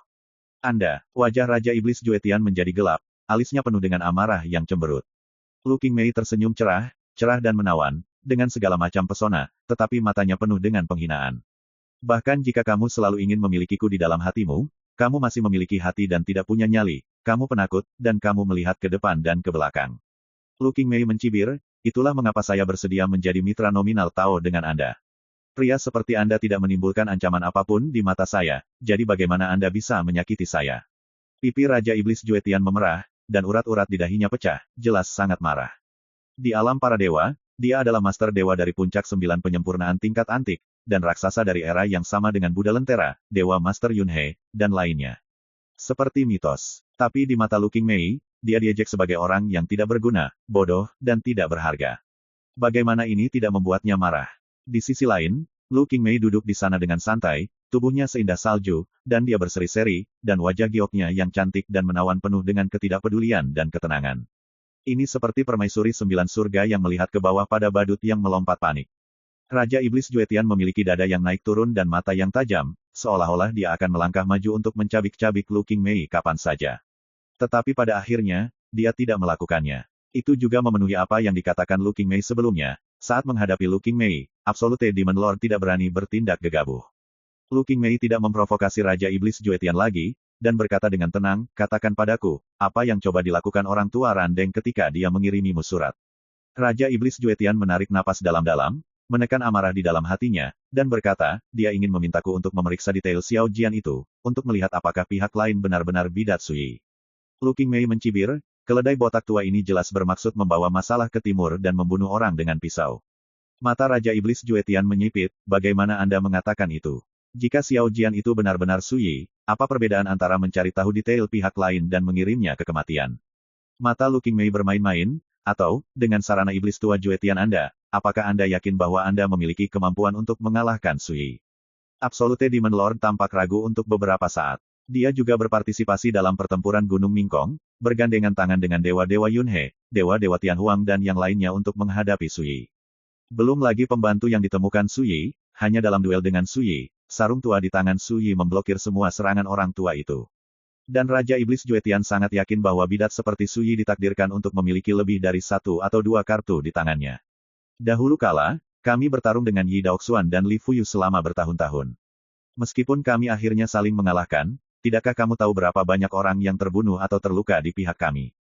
A: Anda, wajah Raja Iblis Juetian menjadi gelap, alisnya penuh dengan amarah yang cemberut. Lu Qingmei tersenyum cerah dan menawan, dengan segala macam pesona, tetapi matanya penuh dengan penghinaan. Bahkan jika kamu selalu ingin memilikiku di dalam hatimu, kamu masih memiliki hati dan tidak punya nyali, kamu penakut, dan kamu melihat ke depan dan ke belakang. Lu Qingmei mencibir, itulah mengapa saya bersedia menjadi mitra nominal Tao dengan Anda. Pria seperti Anda tidak menimbulkan ancaman apapun di mata saya, jadi bagaimana Anda bisa menyakiti saya? Pipi Raja Iblis Juetian memerah, dan urat-urat di dahinya pecah, jelas sangat marah. Di alam para dewa, dia adalah master dewa dari puncak 9 penyempurnaan tingkat antik, dan raksasa dari era yang sama dengan Buddha Lentera, Dewa Master Yunhe, dan lainnya. Seperti mitos. Tapi di mata Lu Qingmei, dia diejek sebagai orang yang tidak berguna, bodoh, dan tidak berharga. Bagaimana ini tidak membuatnya marah? Di sisi lain, Lu Qingmei duduk di sana dengan santai, tubuhnya seindah salju, dan dia berseri-seri, dan wajah gioknya yang cantik dan menawan penuh dengan ketidakpedulian dan ketenangan. Ini seperti permaisuri 9 surga yang melihat ke bawah pada badut yang melompat panik. Raja Iblis Juetian memiliki dada yang naik turun dan mata yang tajam, seolah-olah dia akan melangkah maju untuk mencabik-cabik Lu Qingmei kapan saja. Tetapi pada akhirnya, dia tidak melakukannya. Itu juga memenuhi apa yang dikatakan Lu Qingmei sebelumnya, saat menghadapi Lu Qingmei, Absolute Demon Lord tidak berani bertindak gegabah. Lu Qingmei tidak memprovokasi Raja Iblis Juetian lagi, dan berkata dengan tenang, katakan padaku, apa yang coba dilakukan orang tua Randeng ketika dia mengirimimu surat. Raja Iblis Juetian menarik napas dalam-dalam, menekan amarah di dalam hatinya, dan berkata, dia ingin memintaku untuk memeriksa detail Xiao Jian itu, untuk melihat apakah pihak lain benar-benar bidat Sui. Lu Qingmei mencibir, keledai botak tua ini jelas bermaksud membawa masalah ke timur dan membunuh orang dengan pisau. Mata Raja Iblis Juetian menyipit, bagaimana Anda mengatakan itu? Jika Xiao Jian itu benar-benar Sui, apa perbedaan antara mencari tahu detail pihak lain dan mengirimnya ke kematian? Mata Lu Qingmei bermain-main, atau, dengan sarana iblis tua Juetian Anda, apakah Anda yakin bahwa Anda memiliki kemampuan untuk mengalahkan Sui? Absolute Demon Lord tampak ragu untuk beberapa saat. Dia juga berpartisipasi dalam pertempuran Gunung Mingkong, bergandengan tangan dengan Dewa-Dewa Yunhe, Dewa-Dewa Tianhuang dan yang lainnya untuk menghadapi Sui. Belum lagi pembantu yang ditemukan Sui, hanya dalam duel dengan Sui, sarung tua di tangan Sui memblokir semua serangan orang tua itu. Dan Raja Iblis Juetian sangat yakin bahwa bidat seperti Sui ditakdirkan untuk memiliki lebih dari 1 atau 2 kartu di tangannya. Dahulu kala, kami bertarung dengan Yi Daoxuan dan Li Fuyu selama bertahun-tahun. Meskipun kami akhirnya saling mengalahkan, tidakkah kamu tahu berapa banyak orang yang terbunuh atau terluka di pihak kami?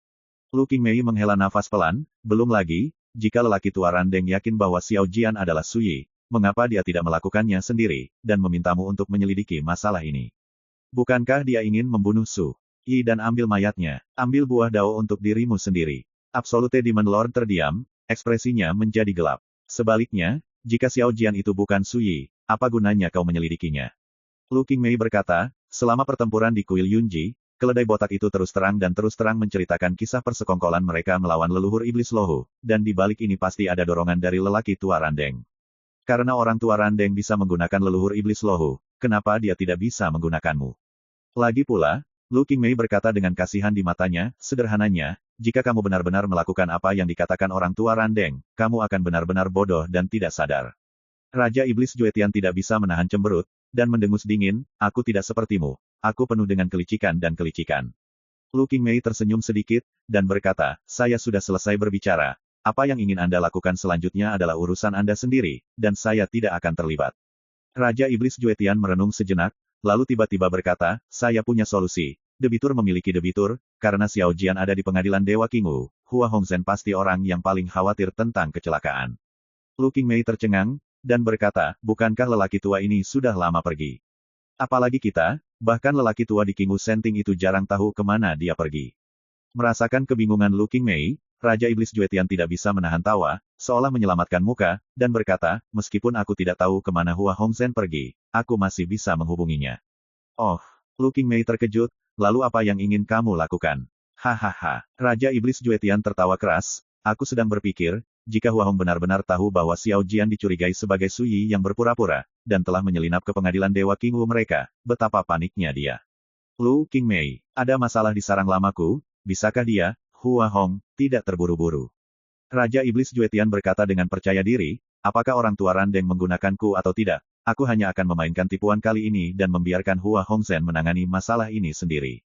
A: Lu Qingmei menghela nafas pelan, belum lagi, jika lelaki tua Randeng yakin bahwa Xiao Jian adalah Sui, mengapa dia tidak melakukannya sendiri, dan memintamu untuk menyelidiki masalah ini? Bukankah dia ingin membunuh Su Yi dan ambil mayatnya, ambil buah dao untuk dirimu sendiri? Absolute Demon Lord terdiam, ekspresinya menjadi gelap. Sebaliknya, jika Xiao Jian itu bukan Su Yi, apa gunanya kau menyelidikinya? Lu Qingmei berkata, selama pertempuran di Kuil Yunji, keledai botak itu terus terang menceritakan kisah persekongkolan mereka melawan leluhur iblis Lohu, dan di balik ini pasti ada dorongan dari lelaki tua Randeng. Karena orang tua Randeng bisa menggunakan leluhur iblis Lohu, kenapa dia tidak bisa menggunakanmu? Lagi pula, Lu Qingmei berkata dengan kasihan di matanya, sederhananya, jika kamu benar-benar melakukan apa yang dikatakan orang tua Randeng, kamu akan benar-benar bodoh dan tidak sadar. Raja Iblis Juetian tidak bisa menahan cemberut, dan mendengus dingin, aku tidak sepertimu, aku penuh dengan kelicikan dan kelicikan. Lu Qingmei tersenyum sedikit, dan berkata, saya sudah selesai berbicara, apa yang ingin Anda lakukan selanjutnya adalah urusan Anda sendiri, dan saya tidak akan terlibat. Raja Iblis Juetian merenung sejenak, lalu tiba-tiba berkata, saya punya solusi, debitur memiliki debitur, karena Xiao Jian ada di pengadilan Dewa Qingwu, Hua Hongzhen pasti orang yang paling khawatir tentang kecelakaan. Lu Qingmei tercengang, dan berkata, bukankah lelaki tua ini sudah lama pergi? Apalagi kita, bahkan lelaki tua di Qingwu Senting itu jarang tahu kemana dia pergi. Merasakan kebingungan Lu Qingmei, Raja Iblis Juetian tidak bisa menahan tawa, seolah menyelamatkan muka, dan berkata, meskipun aku tidak tahu kemana Hua Hongzhen pergi, aku masih bisa menghubunginya. Oh, Lu Qingmei terkejut, lalu apa yang ingin kamu lakukan? Hahaha, Raja Iblis Juetian tertawa keras, aku sedang berpikir, jika Hua Hong benar-benar tahu bahwa Xiao Jian dicurigai sebagai Su Yi yang berpura-pura, dan telah menyelinap ke pengadilan Dewa Qingwu mereka, betapa paniknya dia. Lu Qingmei, ada masalah di sarang lamaku, bisakah dia, Hua Hong, tidak terburu-buru? Raja Iblis Juetian berkata dengan percaya diri, apakah orang tua Randeng menggunakanku atau tidak, aku hanya akan memainkan tipuan kali ini dan membiarkan Hua Hongzhen menangani masalah ini sendiri.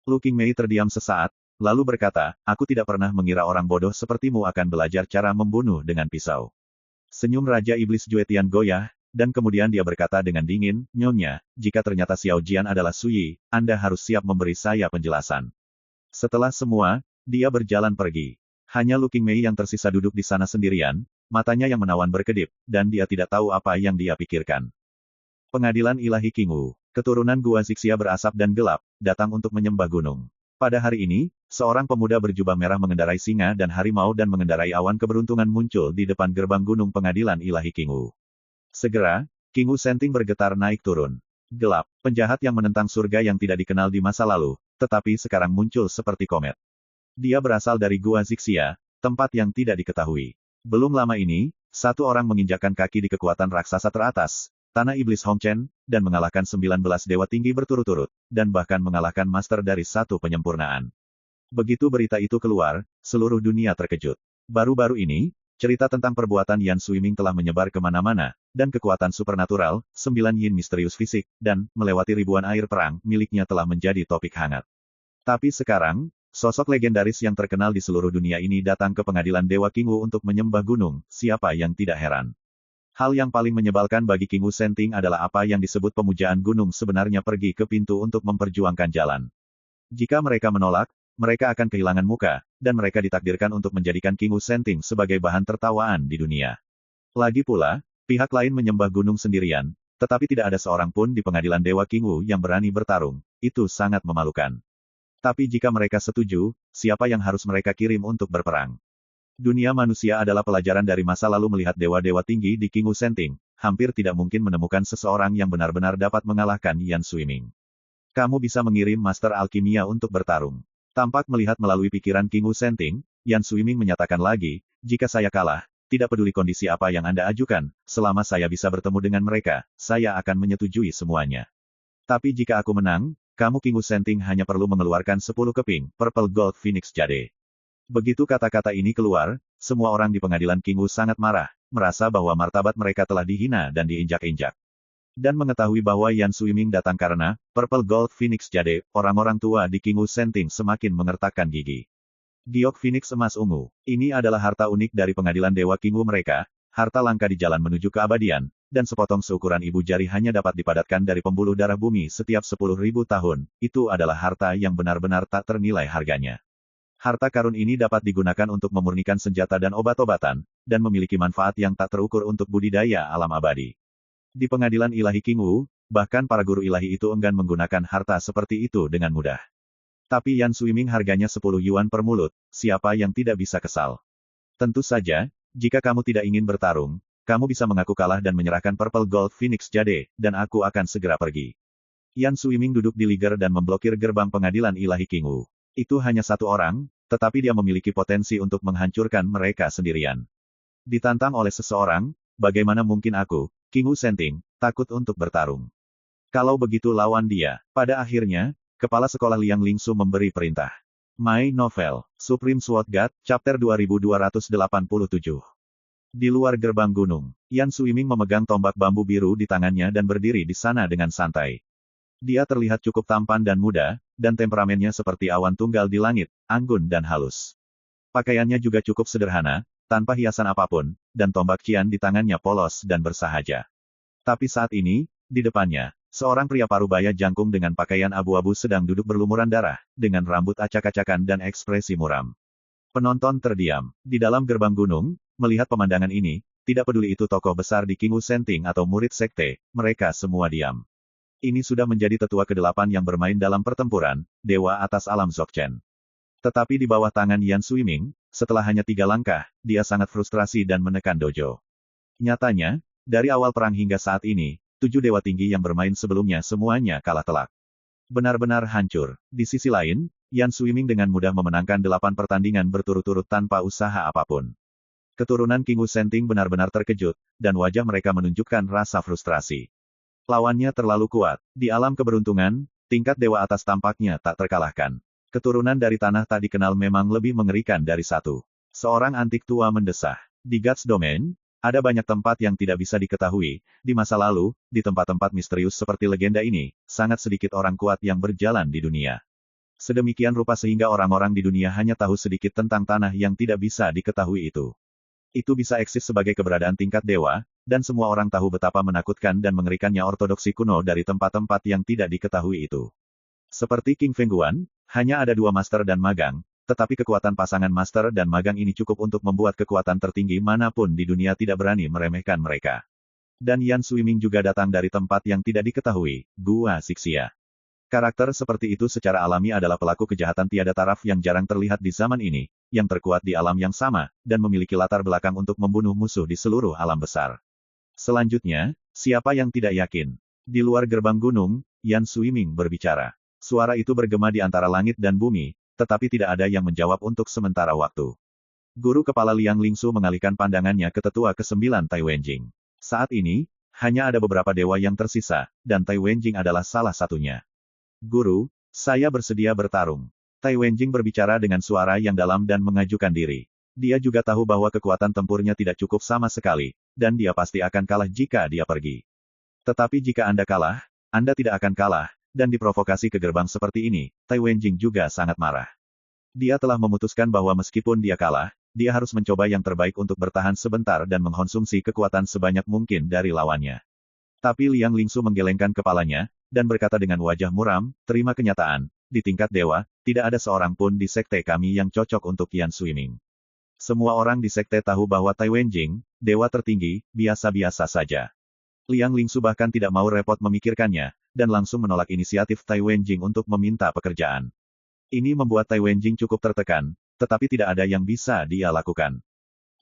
A: Lu Qingmei terdiam sesaat, lalu berkata, aku tidak pernah mengira orang bodoh sepertimu akan belajar cara membunuh dengan pisau. Senyum Raja Iblis Juetian goyah, dan kemudian dia berkata dengan dingin, Nyonya, jika ternyata Xiao Jian adalah Su Yi, Anda harus siap memberi saya penjelasan. Setelah semua, dia berjalan pergi. Hanya Lu Qingmei yang tersisa duduk di sana sendirian, matanya yang menawan berkedip, dan dia tidak tahu apa yang dia pikirkan. Pengadilan Ilahi Qingwu, keturunan Gua Zixia berasap dan gelap, datang untuk menyembah gunung. Pada hari ini, seorang pemuda berjubah merah mengendarai singa dan harimau dan mengendarai awan keberuntungan muncul di depan gerbang gunung Pengadilan Ilahi Qingwu. Segera, Qingwu Senting bergetar naik turun. Gelap, penjahat yang menentang surga yang tidak dikenal di masa lalu, tetapi sekarang muncul seperti komet. Dia berasal dari Gua Zixia, tempat yang tidak diketahui. Belum lama ini, satu orang menginjakkan kaki di kekuatan raksasa teratas, Tanah Iblis Hongchen, dan mengalahkan 19 dewa tinggi berturut-turut, dan bahkan mengalahkan master dari satu penyempurnaan. Begitu berita itu keluar, seluruh dunia terkejut. Baru-baru ini, cerita tentang perbuatan Yan Suiming telah menyebar kemana-mana, dan kekuatan supernatural, 9 yin misterius fisik, dan melewati ribuan air perang miliknya telah menjadi topik hangat. Tapi sekarang, sosok legendaris yang terkenal di seluruh dunia ini datang ke pengadilan Dewa Qingwu untuk menyembah gunung, siapa yang tidak heran. Hal yang paling menyebalkan bagi Qingwu Senting adalah apa yang disebut pemujaan gunung sebenarnya pergi ke pintu untuk memperjuangkan jalan. Jika mereka menolak, mereka akan kehilangan muka, dan mereka ditakdirkan untuk menjadikan Qingwu Senting sebagai bahan tertawaan di dunia. Lagi pula, pihak lain menyembah gunung sendirian, tetapi tidak ada seorang pun di pengadilan Dewa Qingwu yang berani bertarung, itu sangat memalukan. Tapi jika mereka setuju, siapa yang harus mereka kirim untuk berperang? Dunia manusia adalah pelajaran dari masa lalu melihat dewa-dewa tinggi di Qingwu Senting, hampir tidak mungkin menemukan seseorang yang benar-benar dapat mengalahkan Yan Suiming. Kamu bisa mengirim Master Alkimia untuk bertarung. Tampak melihat melalui pikiran Qingwu Senting, Yan Suiming menyatakan lagi, jika saya kalah, tidak peduli kondisi apa yang Anda ajukan, selama saya bisa bertemu dengan mereka, saya akan menyetujui semuanya. Tapi jika aku menang, kamu Qingwu Senting hanya perlu mengeluarkan 10 keping, Purple Gold Phoenix Jade. Begitu kata-kata ini keluar, semua orang di pengadilan Qingwu sangat marah, merasa bahwa martabat mereka telah dihina dan diinjak-injak. Dan mengetahui bahwa Yan Suiming datang karena Purple Gold Phoenix Jade, orang-orang tua di Qingwu Senting semakin mengertakkan gigi. Giok Phoenix emas ungu, ini adalah harta unik dari pengadilan Dewa Qingwu mereka, harta langka di jalan menuju keabadian, dan sepotong seukuran ibu jari hanya dapat dipadatkan dari pembuluh darah bumi setiap 10.000 tahun, itu adalah harta yang benar-benar tak ternilai harganya. Harta karun ini dapat digunakan untuk memurnikan senjata dan obat-obatan, dan memiliki manfaat yang tak terukur untuk budidaya alam abadi. Di pengadilan ilahi Qingwu, bahkan para guru ilahi itu enggan menggunakan harta seperti itu dengan mudah. Tapi Yan Suiming harganya 10 yuan per mulut, siapa yang tidak bisa kesal? Tentu saja, jika kamu tidak ingin bertarung, kamu bisa mengaku kalah dan menyerahkan Purple Gold Phoenix Jade, dan aku akan segera pergi. Yan Suiming duduk di liger dan memblokir gerbang pengadilan ilahi Qingwu. Itu hanya satu orang, tetapi dia memiliki potensi untuk menghancurkan mereka sendirian. Ditantang oleh seseorang, bagaimana mungkin aku, Qingwu Senting, takut untuk bertarung? Kalau begitu lawan dia. Pada akhirnya, Kepala Sekolah Liang Lingsu memberi perintah. My Novel, Supreme Sword God, Chapter 2287. Di luar gerbang gunung, Yan Suiming memegang tombak bambu biru di tangannya dan berdiri di sana dengan santai. Dia terlihat cukup tampan dan muda, dan temperamennya seperti awan tunggal di langit, anggun dan halus. Pakaiannya juga cukup sederhana, tanpa hiasan apapun, dan tombak cian di tangannya polos dan bersahaja. Tapi saat ini, di depannya, seorang pria parubaya jangkung dengan pakaian abu-abu sedang duduk berlumuran darah, dengan rambut acak-acakan dan ekspresi muram. Penonton terdiam. Di dalam gerbang gunung, melihat pemandangan ini, tidak peduli itu tokoh besar di Qingwu Senting atau murid sekte, mereka semua diam. Ini sudah menjadi tetua ke-8 yang bermain dalam pertempuran, Dewa Atas Alam Dzogchen. Tetapi di bawah tangan Yan Suiming, setelah hanya 3 langkah, dia sangat frustrasi dan menekan dojo. Nyatanya, dari awal perang hingga saat ini, 7 dewa tinggi yang bermain sebelumnya semuanya kalah telak. Benar-benar hancur. Di sisi lain, Yan Suiming dengan mudah memenangkan 8 pertandingan berturut-turut tanpa usaha apapun. Keturunan Qingwu Senting benar-benar terkejut, dan wajah mereka menunjukkan rasa frustrasi. Lawannya terlalu kuat. Di alam keberuntungan, tingkat dewa atas tampaknya tak terkalahkan. Keturunan dari tanah tak dikenal memang lebih mengerikan dari satu. Seorang antik tua mendesah. Di God's Domain, ada banyak tempat yang tidak bisa diketahui. Di masa lalu, di tempat-tempat misterius seperti legenda ini, sangat sedikit orang kuat yang berjalan di dunia. Sedemikian rupa sehingga orang-orang di dunia hanya tahu sedikit tentang tanah yang tidak bisa diketahui itu. Itu bisa eksis sebagai keberadaan tingkat dewa, dan semua orang tahu betapa menakutkan dan mengerikannya ortodoksi kuno dari tempat-tempat yang tidak diketahui itu. Seperti King Fengguan, Hanya ada 2 master dan magang, tetapi kekuatan pasangan master dan magang ini cukup untuk membuat kekuatan tertinggi manapun di dunia tidak berani meremehkan mereka. Dan Yan Suiming juga datang dari tempat yang tidak diketahui, Gua Sixia. Karakter seperti itu secara alami adalah pelaku kejahatan tiada taraf yang jarang terlihat di zaman ini, yang terkuat di alam yang sama, dan memiliki latar belakang untuk membunuh musuh di seluruh alam besar. Selanjutnya, siapa yang tidak yakin? Di luar gerbang gunung, Yan Suiming berbicara. Suara itu bergema di antara langit dan bumi, tetapi tidak ada yang menjawab untuk sementara waktu. Guru kepala Liang Lingsu mengalihkan pandangannya ke tetua ke-9 Tai Wenjing. Saat ini, hanya ada beberapa dewa yang tersisa, dan Tai Wenjing adalah salah satunya. Guru, saya bersedia bertarung. Tai Wenjing berbicara dengan suara yang dalam dan mengajukan diri. Dia juga tahu bahwa kekuatan tempurnya tidak cukup sama sekali, dan dia pasti akan kalah jika dia pergi. Tetapi jika Anda kalah, Anda tidak akan kalah, dan diprovokasi ke gerbang seperti ini, Tai Wenjing juga sangat marah. Dia telah memutuskan bahwa meskipun dia kalah, dia harus mencoba yang terbaik untuk bertahan sebentar dan mengkonsumsi kekuatan sebanyak mungkin dari lawannya. Tapi Liang Lingsu menggelengkan kepalanya, dan berkata dengan wajah muram, terima kenyataan, di tingkat dewa, tidak ada seorang pun di sekte kami yang cocok untuk Yan Suiming. Semua orang di sekte tahu bahwa Tai Wenjing, dewa tertinggi, biasa-biasa saja. Liang Lingsu bahkan tidak mau repot memikirkannya, dan langsung menolak inisiatif Tai Wenjing untuk meminta pekerjaan. Ini membuat Tai Wenjing cukup tertekan, tetapi tidak ada yang bisa dia lakukan.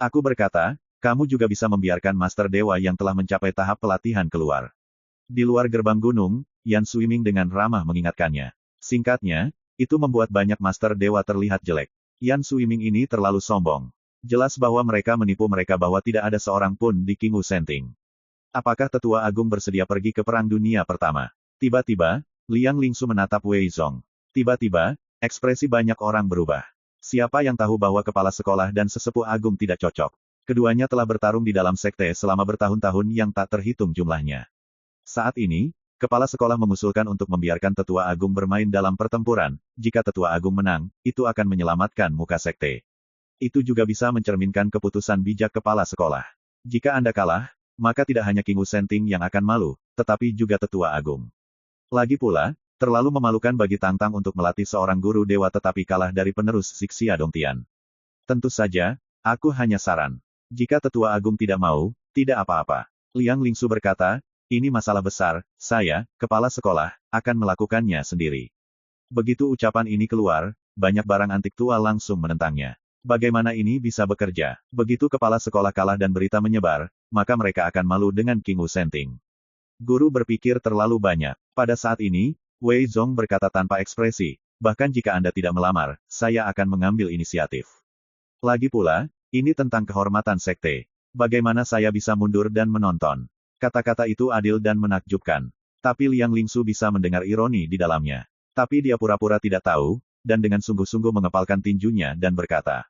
A: Aku berkata, kamu juga bisa membiarkan Master Dewa yang telah mencapai tahap pelatihan keluar. Di luar gerbang gunung, Yan Suiming dengan ramah mengingatkannya. Singkatnya, itu membuat banyak Master Dewa terlihat jelek. Yan Suiming ini terlalu sombong. Jelas bahwa mereka menipu mereka bahwa tidak ada seorang pun di King Wu Senting. Apakah Tetua Agung bersedia pergi ke Perang Dunia Pertama? Tiba-tiba, Liang Lingsu menatap Wei Zong. Tiba-tiba, ekspresi banyak orang berubah. Siapa yang tahu bahwa kepala sekolah dan sesepuh agung tidak cocok? Keduanya telah bertarung di dalam sekte selama bertahun-tahun yang tak terhitung jumlahnya. Saat ini, kepala sekolah mengusulkan untuk membiarkan Tetua Agung bermain dalam pertempuran. Jika Tetua Agung menang, itu akan menyelamatkan muka sekte. Itu juga bisa mencerminkan keputusan bijak kepala sekolah. Jika Anda kalah, maka tidak hanya King Wu Senting yang akan malu, tetapi juga Tetua Agung. Lagi pula, terlalu memalukan bagi Tangtang untuk melatih seorang guru dewa tetapi kalah dari penerus Sixia Dongtian. Tentu saja, aku hanya saran. Jika Tetua Agung tidak mau, tidak apa-apa. Liang Lingsu berkata, ini masalah besar, saya, kepala sekolah, akan melakukannya sendiri. Begitu ucapan ini keluar, banyak barang antik tua langsung menentangnya. Bagaimana ini bisa bekerja? Begitu kepala sekolah kalah dan berita menyebar, maka mereka akan malu dengan King Wu Senting. Guru berpikir terlalu banyak. Pada saat ini, Wei Zong berkata tanpa ekspresi, bahkan jika Anda tidak melamar, saya akan mengambil inisiatif. Lagi pula, ini tentang kehormatan sekte. Bagaimana saya bisa mundur dan menonton? Kata-kata itu adil dan menakjubkan. Tapi Liang Lingsu bisa mendengar ironi di dalamnya. Tapi dia pura-pura tidak tahu, dan dengan sungguh-sungguh mengepalkan tinjunya dan berkata,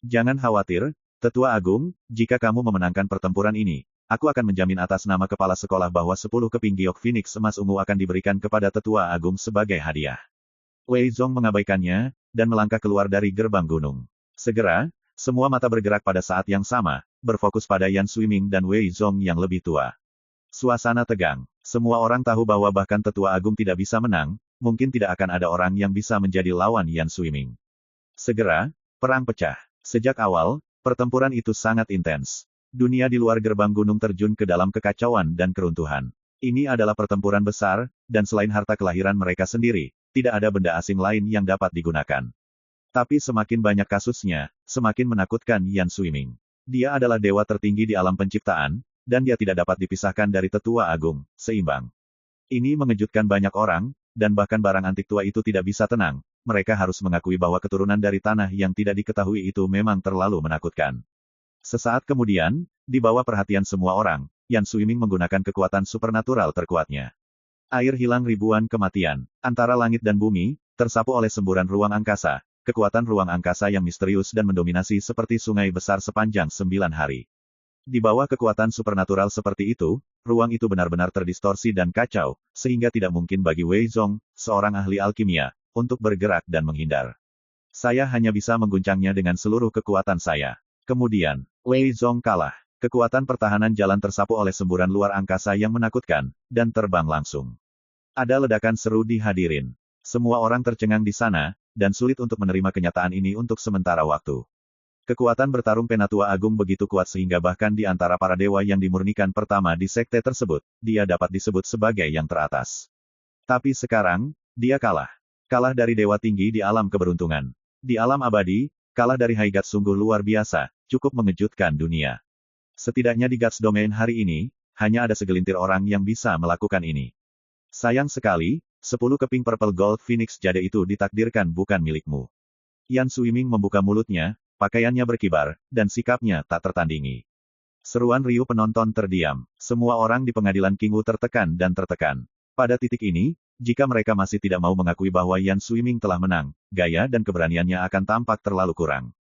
A: jangan khawatir, Tetua Agung, jika kamu memenangkan pertempuran ini, aku akan menjamin atas nama kepala sekolah bahwa 10 keping giok Phoenix emas ungu akan diberikan kepada Tetua Agung sebagai hadiah. Wei Zong mengabaikannya, dan melangkah keluar dari gerbang gunung. Segera, semua mata bergerak pada saat yang sama, berfokus pada Yan Suiming dan Wei Zong yang lebih tua. Suasana tegang. Semua orang tahu bahwa bahkan Tetua Agung tidak bisa menang, mungkin tidak akan ada orang yang bisa menjadi lawan Yan Suiming. Segera, perang pecah. Sejak awal, pertempuran itu sangat intens. Dunia di luar gerbang gunung terjun ke dalam kekacauan dan keruntuhan. Ini adalah pertempuran besar, dan selain harta kelahiran mereka sendiri, tidak ada benda asing lain yang dapat digunakan. Tapi semakin banyak kasusnya, semakin menakutkan Yan Suiming. Dia adalah dewa tertinggi di alam penciptaan, dan dia tidak dapat dipisahkan dari Tetua Agung, seimbang. Ini mengejutkan banyak orang, dan bahkan barang antik tua itu tidak bisa tenang. Mereka harus mengakui bahwa keturunan dari tanah yang tidak diketahui itu memang terlalu menakutkan. Sesaat kemudian, di bawah perhatian semua orang, Yan Suiming menggunakan kekuatan supernatural terkuatnya. Air hilang ribuan kematian. Antara langit dan bumi, tersapu oleh semburan ruang angkasa, kekuatan ruang angkasa yang misterius dan mendominasi seperti sungai besar sepanjang 9 hari. Di bawah kekuatan supernatural seperti itu, ruang itu benar-benar terdistorsi dan kacau, sehingga tidak mungkin bagi Wei Zong, seorang ahli alkimia, untuk bergerak dan menghindar. Saya hanya bisa mengguncangnya dengan seluruh kekuatan saya. Kemudian, Wei Zong kalah. Kekuatan pertahanan jalan tersapu oleh semburan luar angkasa yang menakutkan, dan terbang langsung. Ada ledakan seru di hadirin. Semua orang tercengang di sana, dan sulit untuk menerima kenyataan ini untuk sementara waktu. Kekuatan bertarung Penatua Agung begitu kuat sehingga bahkan di antara para dewa yang dimurnikan pertama di sekte tersebut, dia dapat disebut sebagai yang teratas. Tapi sekarang, dia kalah. Kalah dari dewa tinggi di alam keberuntungan. Di alam abadi, kalah dari Haigat sungguh luar biasa, cukup mengejutkan dunia. Setidaknya di Gods Domain hari ini, hanya ada segelintir orang yang bisa melakukan ini. Sayang sekali, 10 keping Purple Gold Phoenix Jade itu ditakdirkan bukan milikmu. Yan Suiming membuka mulutnya, pakaiannya berkibar, dan sikapnya tak tertandingi. Seruan riuh penonton terdiam. Semua orang di pengadilan Qingwu tertekan dan tertekan. Pada titik ini, jika mereka masih tidak mau mengakui bahwa Yan Suiming telah menang, gaya dan keberaniannya akan tampak terlalu kurang.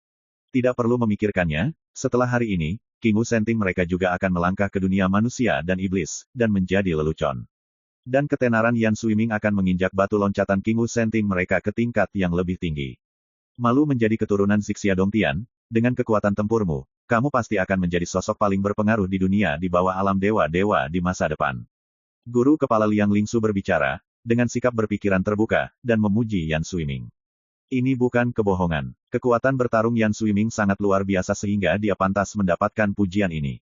A: Tidak perlu memikirkannya, setelah hari ini, Qingwu Senting mereka juga akan melangkah ke dunia manusia dan iblis, dan menjadi lelucon. Dan ketenaran Yan Suiming akan menginjak batu loncatan Qingwu Senting mereka ke tingkat yang lebih tinggi. Malu menjadi keturunan Zixia Dongtian, dengan kekuatan tempurmu, kamu pasti akan menjadi sosok paling berpengaruh di dunia di bawah alam dewa-dewa di masa depan. Guru Kepala Liang Lingsu berbicara, dengan sikap berpikiran terbuka, dan memuji Yan Suiming. Ini bukan kebohongan. Kekuatan bertarung Yan Suiming sangat luar biasa sehingga dia pantas mendapatkan pujian ini.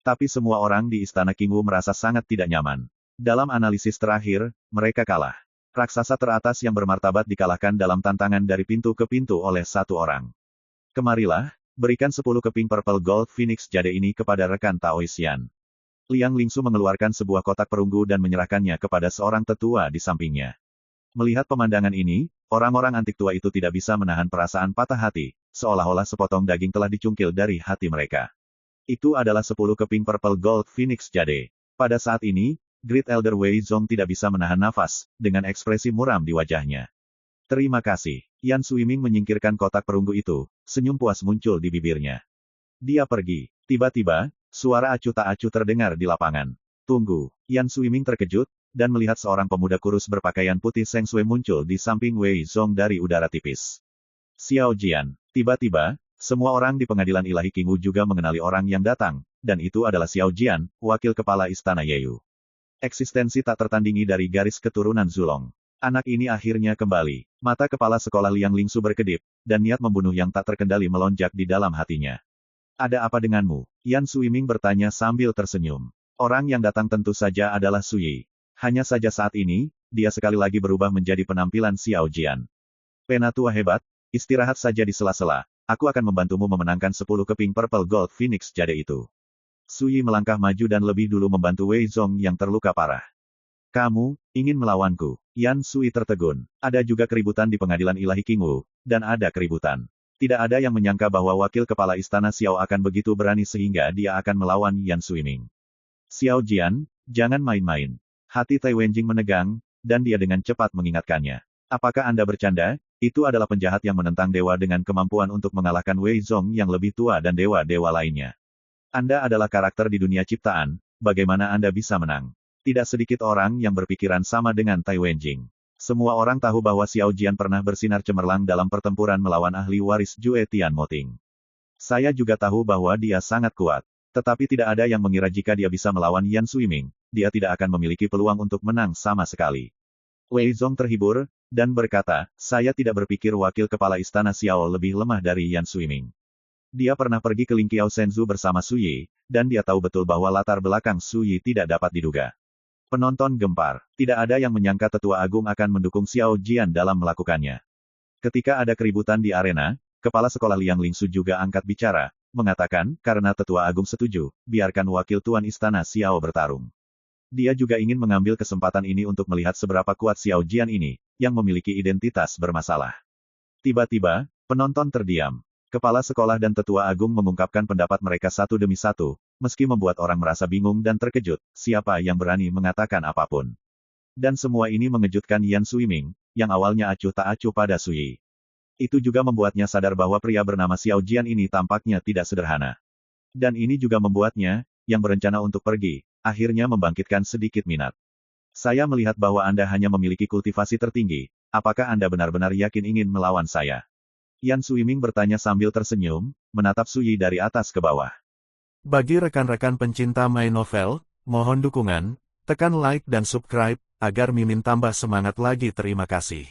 A: Tapi semua orang di Istana Qingwu merasa sangat tidak nyaman. Dalam analisis terakhir, mereka kalah. Raksasa teratas yang bermartabat dikalahkan dalam tantangan dari pintu ke pintu oleh satu orang. Kemarilah, berikan 10 keping Purple Gold Phoenix Jade ini kepada rekan Taoisian. Liang Lingsu mengeluarkan sebuah kotak perunggu dan menyerahkannya kepada seorang tetua di sampingnya. Melihat pemandangan ini, orang-orang antik tua itu tidak bisa menahan perasaan patah hati, seolah-olah sepotong daging telah dicungkil dari hati mereka. Itu adalah 10 keping Purple Gold Phoenix Jade. Pada saat ini, Great Elder Wei Zong tidak bisa menahan nafas, dengan ekspresi muram di wajahnya. Terima kasih. Yan Suiming menyingkirkan kotak perunggu itu, senyum puas muncul di bibirnya. Dia pergi. Tiba-tiba, suara acuh tak acuh terdengar di lapangan. Tunggu. Yan Suiming terkejut, dan melihat seorang pemuda kurus berpakaian putih Seng Sui muncul di samping Wei Zong dari udara tipis. Xiao Jian. Tiba-tiba, semua orang di pengadilan ilahi Qingwu juga mengenali orang yang datang, dan itu adalah Xiao Jian, wakil kepala Istana Yeyu. Eksistensi tak tertandingi dari garis keturunan Zulong. Anak ini akhirnya kembali. Mata kepala sekolah Liang Lingsu berkedip, dan niat membunuh yang tak terkendali melonjak di dalam hatinya. Ada apa denganmu? Yan Suiming bertanya sambil tersenyum. Orang yang datang tentu saja adalah Suyi. Hanya saja saat ini, dia sekali lagi berubah menjadi penampilan Xiao Jian. Penatua hebat, istirahat saja di sela-sela, aku akan membantumu memenangkan 10 keping Purple Gold Phoenix Jade itu. Suyi melangkah maju dan lebih dulu membantu Wei Zong yang terluka parah. Kamu, ingin melawanku? Yan Sui tertegun. Ada juga keributan di pengadilan ilahi Qingwu, dan ada keributan. Tidak ada yang menyangka bahwa wakil kepala istana Xiao akan begitu berani sehingga dia akan melawan Yan Suiming. Xiao Jian, jangan main-main. Hati Tai Wenjing menegang, dan dia dengan cepat mengingatkannya. Apakah Anda bercanda? Itu adalah penjahat yang menentang dewa dengan kemampuan untuk mengalahkan Wei Zong yang lebih tua dan dewa-dewa lainnya. Anda adalah karakter di dunia ciptaan, bagaimana Anda bisa menang? Tidak sedikit orang yang berpikiran sama dengan Tai Wenjing. Semua orang tahu bahwa Xiao Jian pernah bersinar cemerlang dalam pertempuran melawan ahli waris Jue Tian Moting. Saya juga tahu bahwa dia sangat kuat. Tetapi tidak ada yang mengira jika dia bisa melawan Yan Suiming, dia tidak akan memiliki peluang untuk menang sama sekali. Wei Zong terhibur, dan berkata, saya tidak berpikir wakil kepala istana Xiao lebih lemah dari Yan Suiming. Dia pernah pergi ke Lingqiao Shenzhou bersama Suyi, dan dia tahu betul bahwa latar belakang Suyi tidak dapat diduga. Penonton gempar. Tidak ada yang menyangka tetua agung akan mendukung Xiao Jian dalam melakukannya. Ketika ada keributan di arena, kepala sekolah Liang Lingsu juga angkat bicara, mengatakan, karena tetua agung setuju, biarkan wakil tuan istana Xiao bertarung. Dia juga ingin mengambil kesempatan ini untuk melihat seberapa kuat Xiao Jian ini, yang memiliki identitas bermasalah. Tiba-tiba, penonton terdiam. Kepala sekolah dan tetua agung mengungkapkan pendapat mereka satu demi satu, meski membuat orang merasa bingung dan terkejut, siapa yang berani mengatakan apapun. Dan semua ini mengejutkan Yan Suiming, yang awalnya acuh tak acuh pada Suyi. Itu juga membuatnya sadar bahwa pria bernama Xiao Jian ini tampaknya tidak sederhana. Dan ini juga membuatnya, yang berencana untuk pergi, akhirnya membangkitkan sedikit minat. Saya melihat bahwa Anda hanya memiliki kultivasi tertinggi, apakah Anda benar-benar yakin ingin melawan saya? Yan Suiming bertanya sambil tersenyum, menatap Suyi dari atas ke bawah. Bagi rekan-rekan pencinta main novel, mohon dukungan, tekan like dan subscribe, agar Mimin tambah semangat lagi. Terima kasih.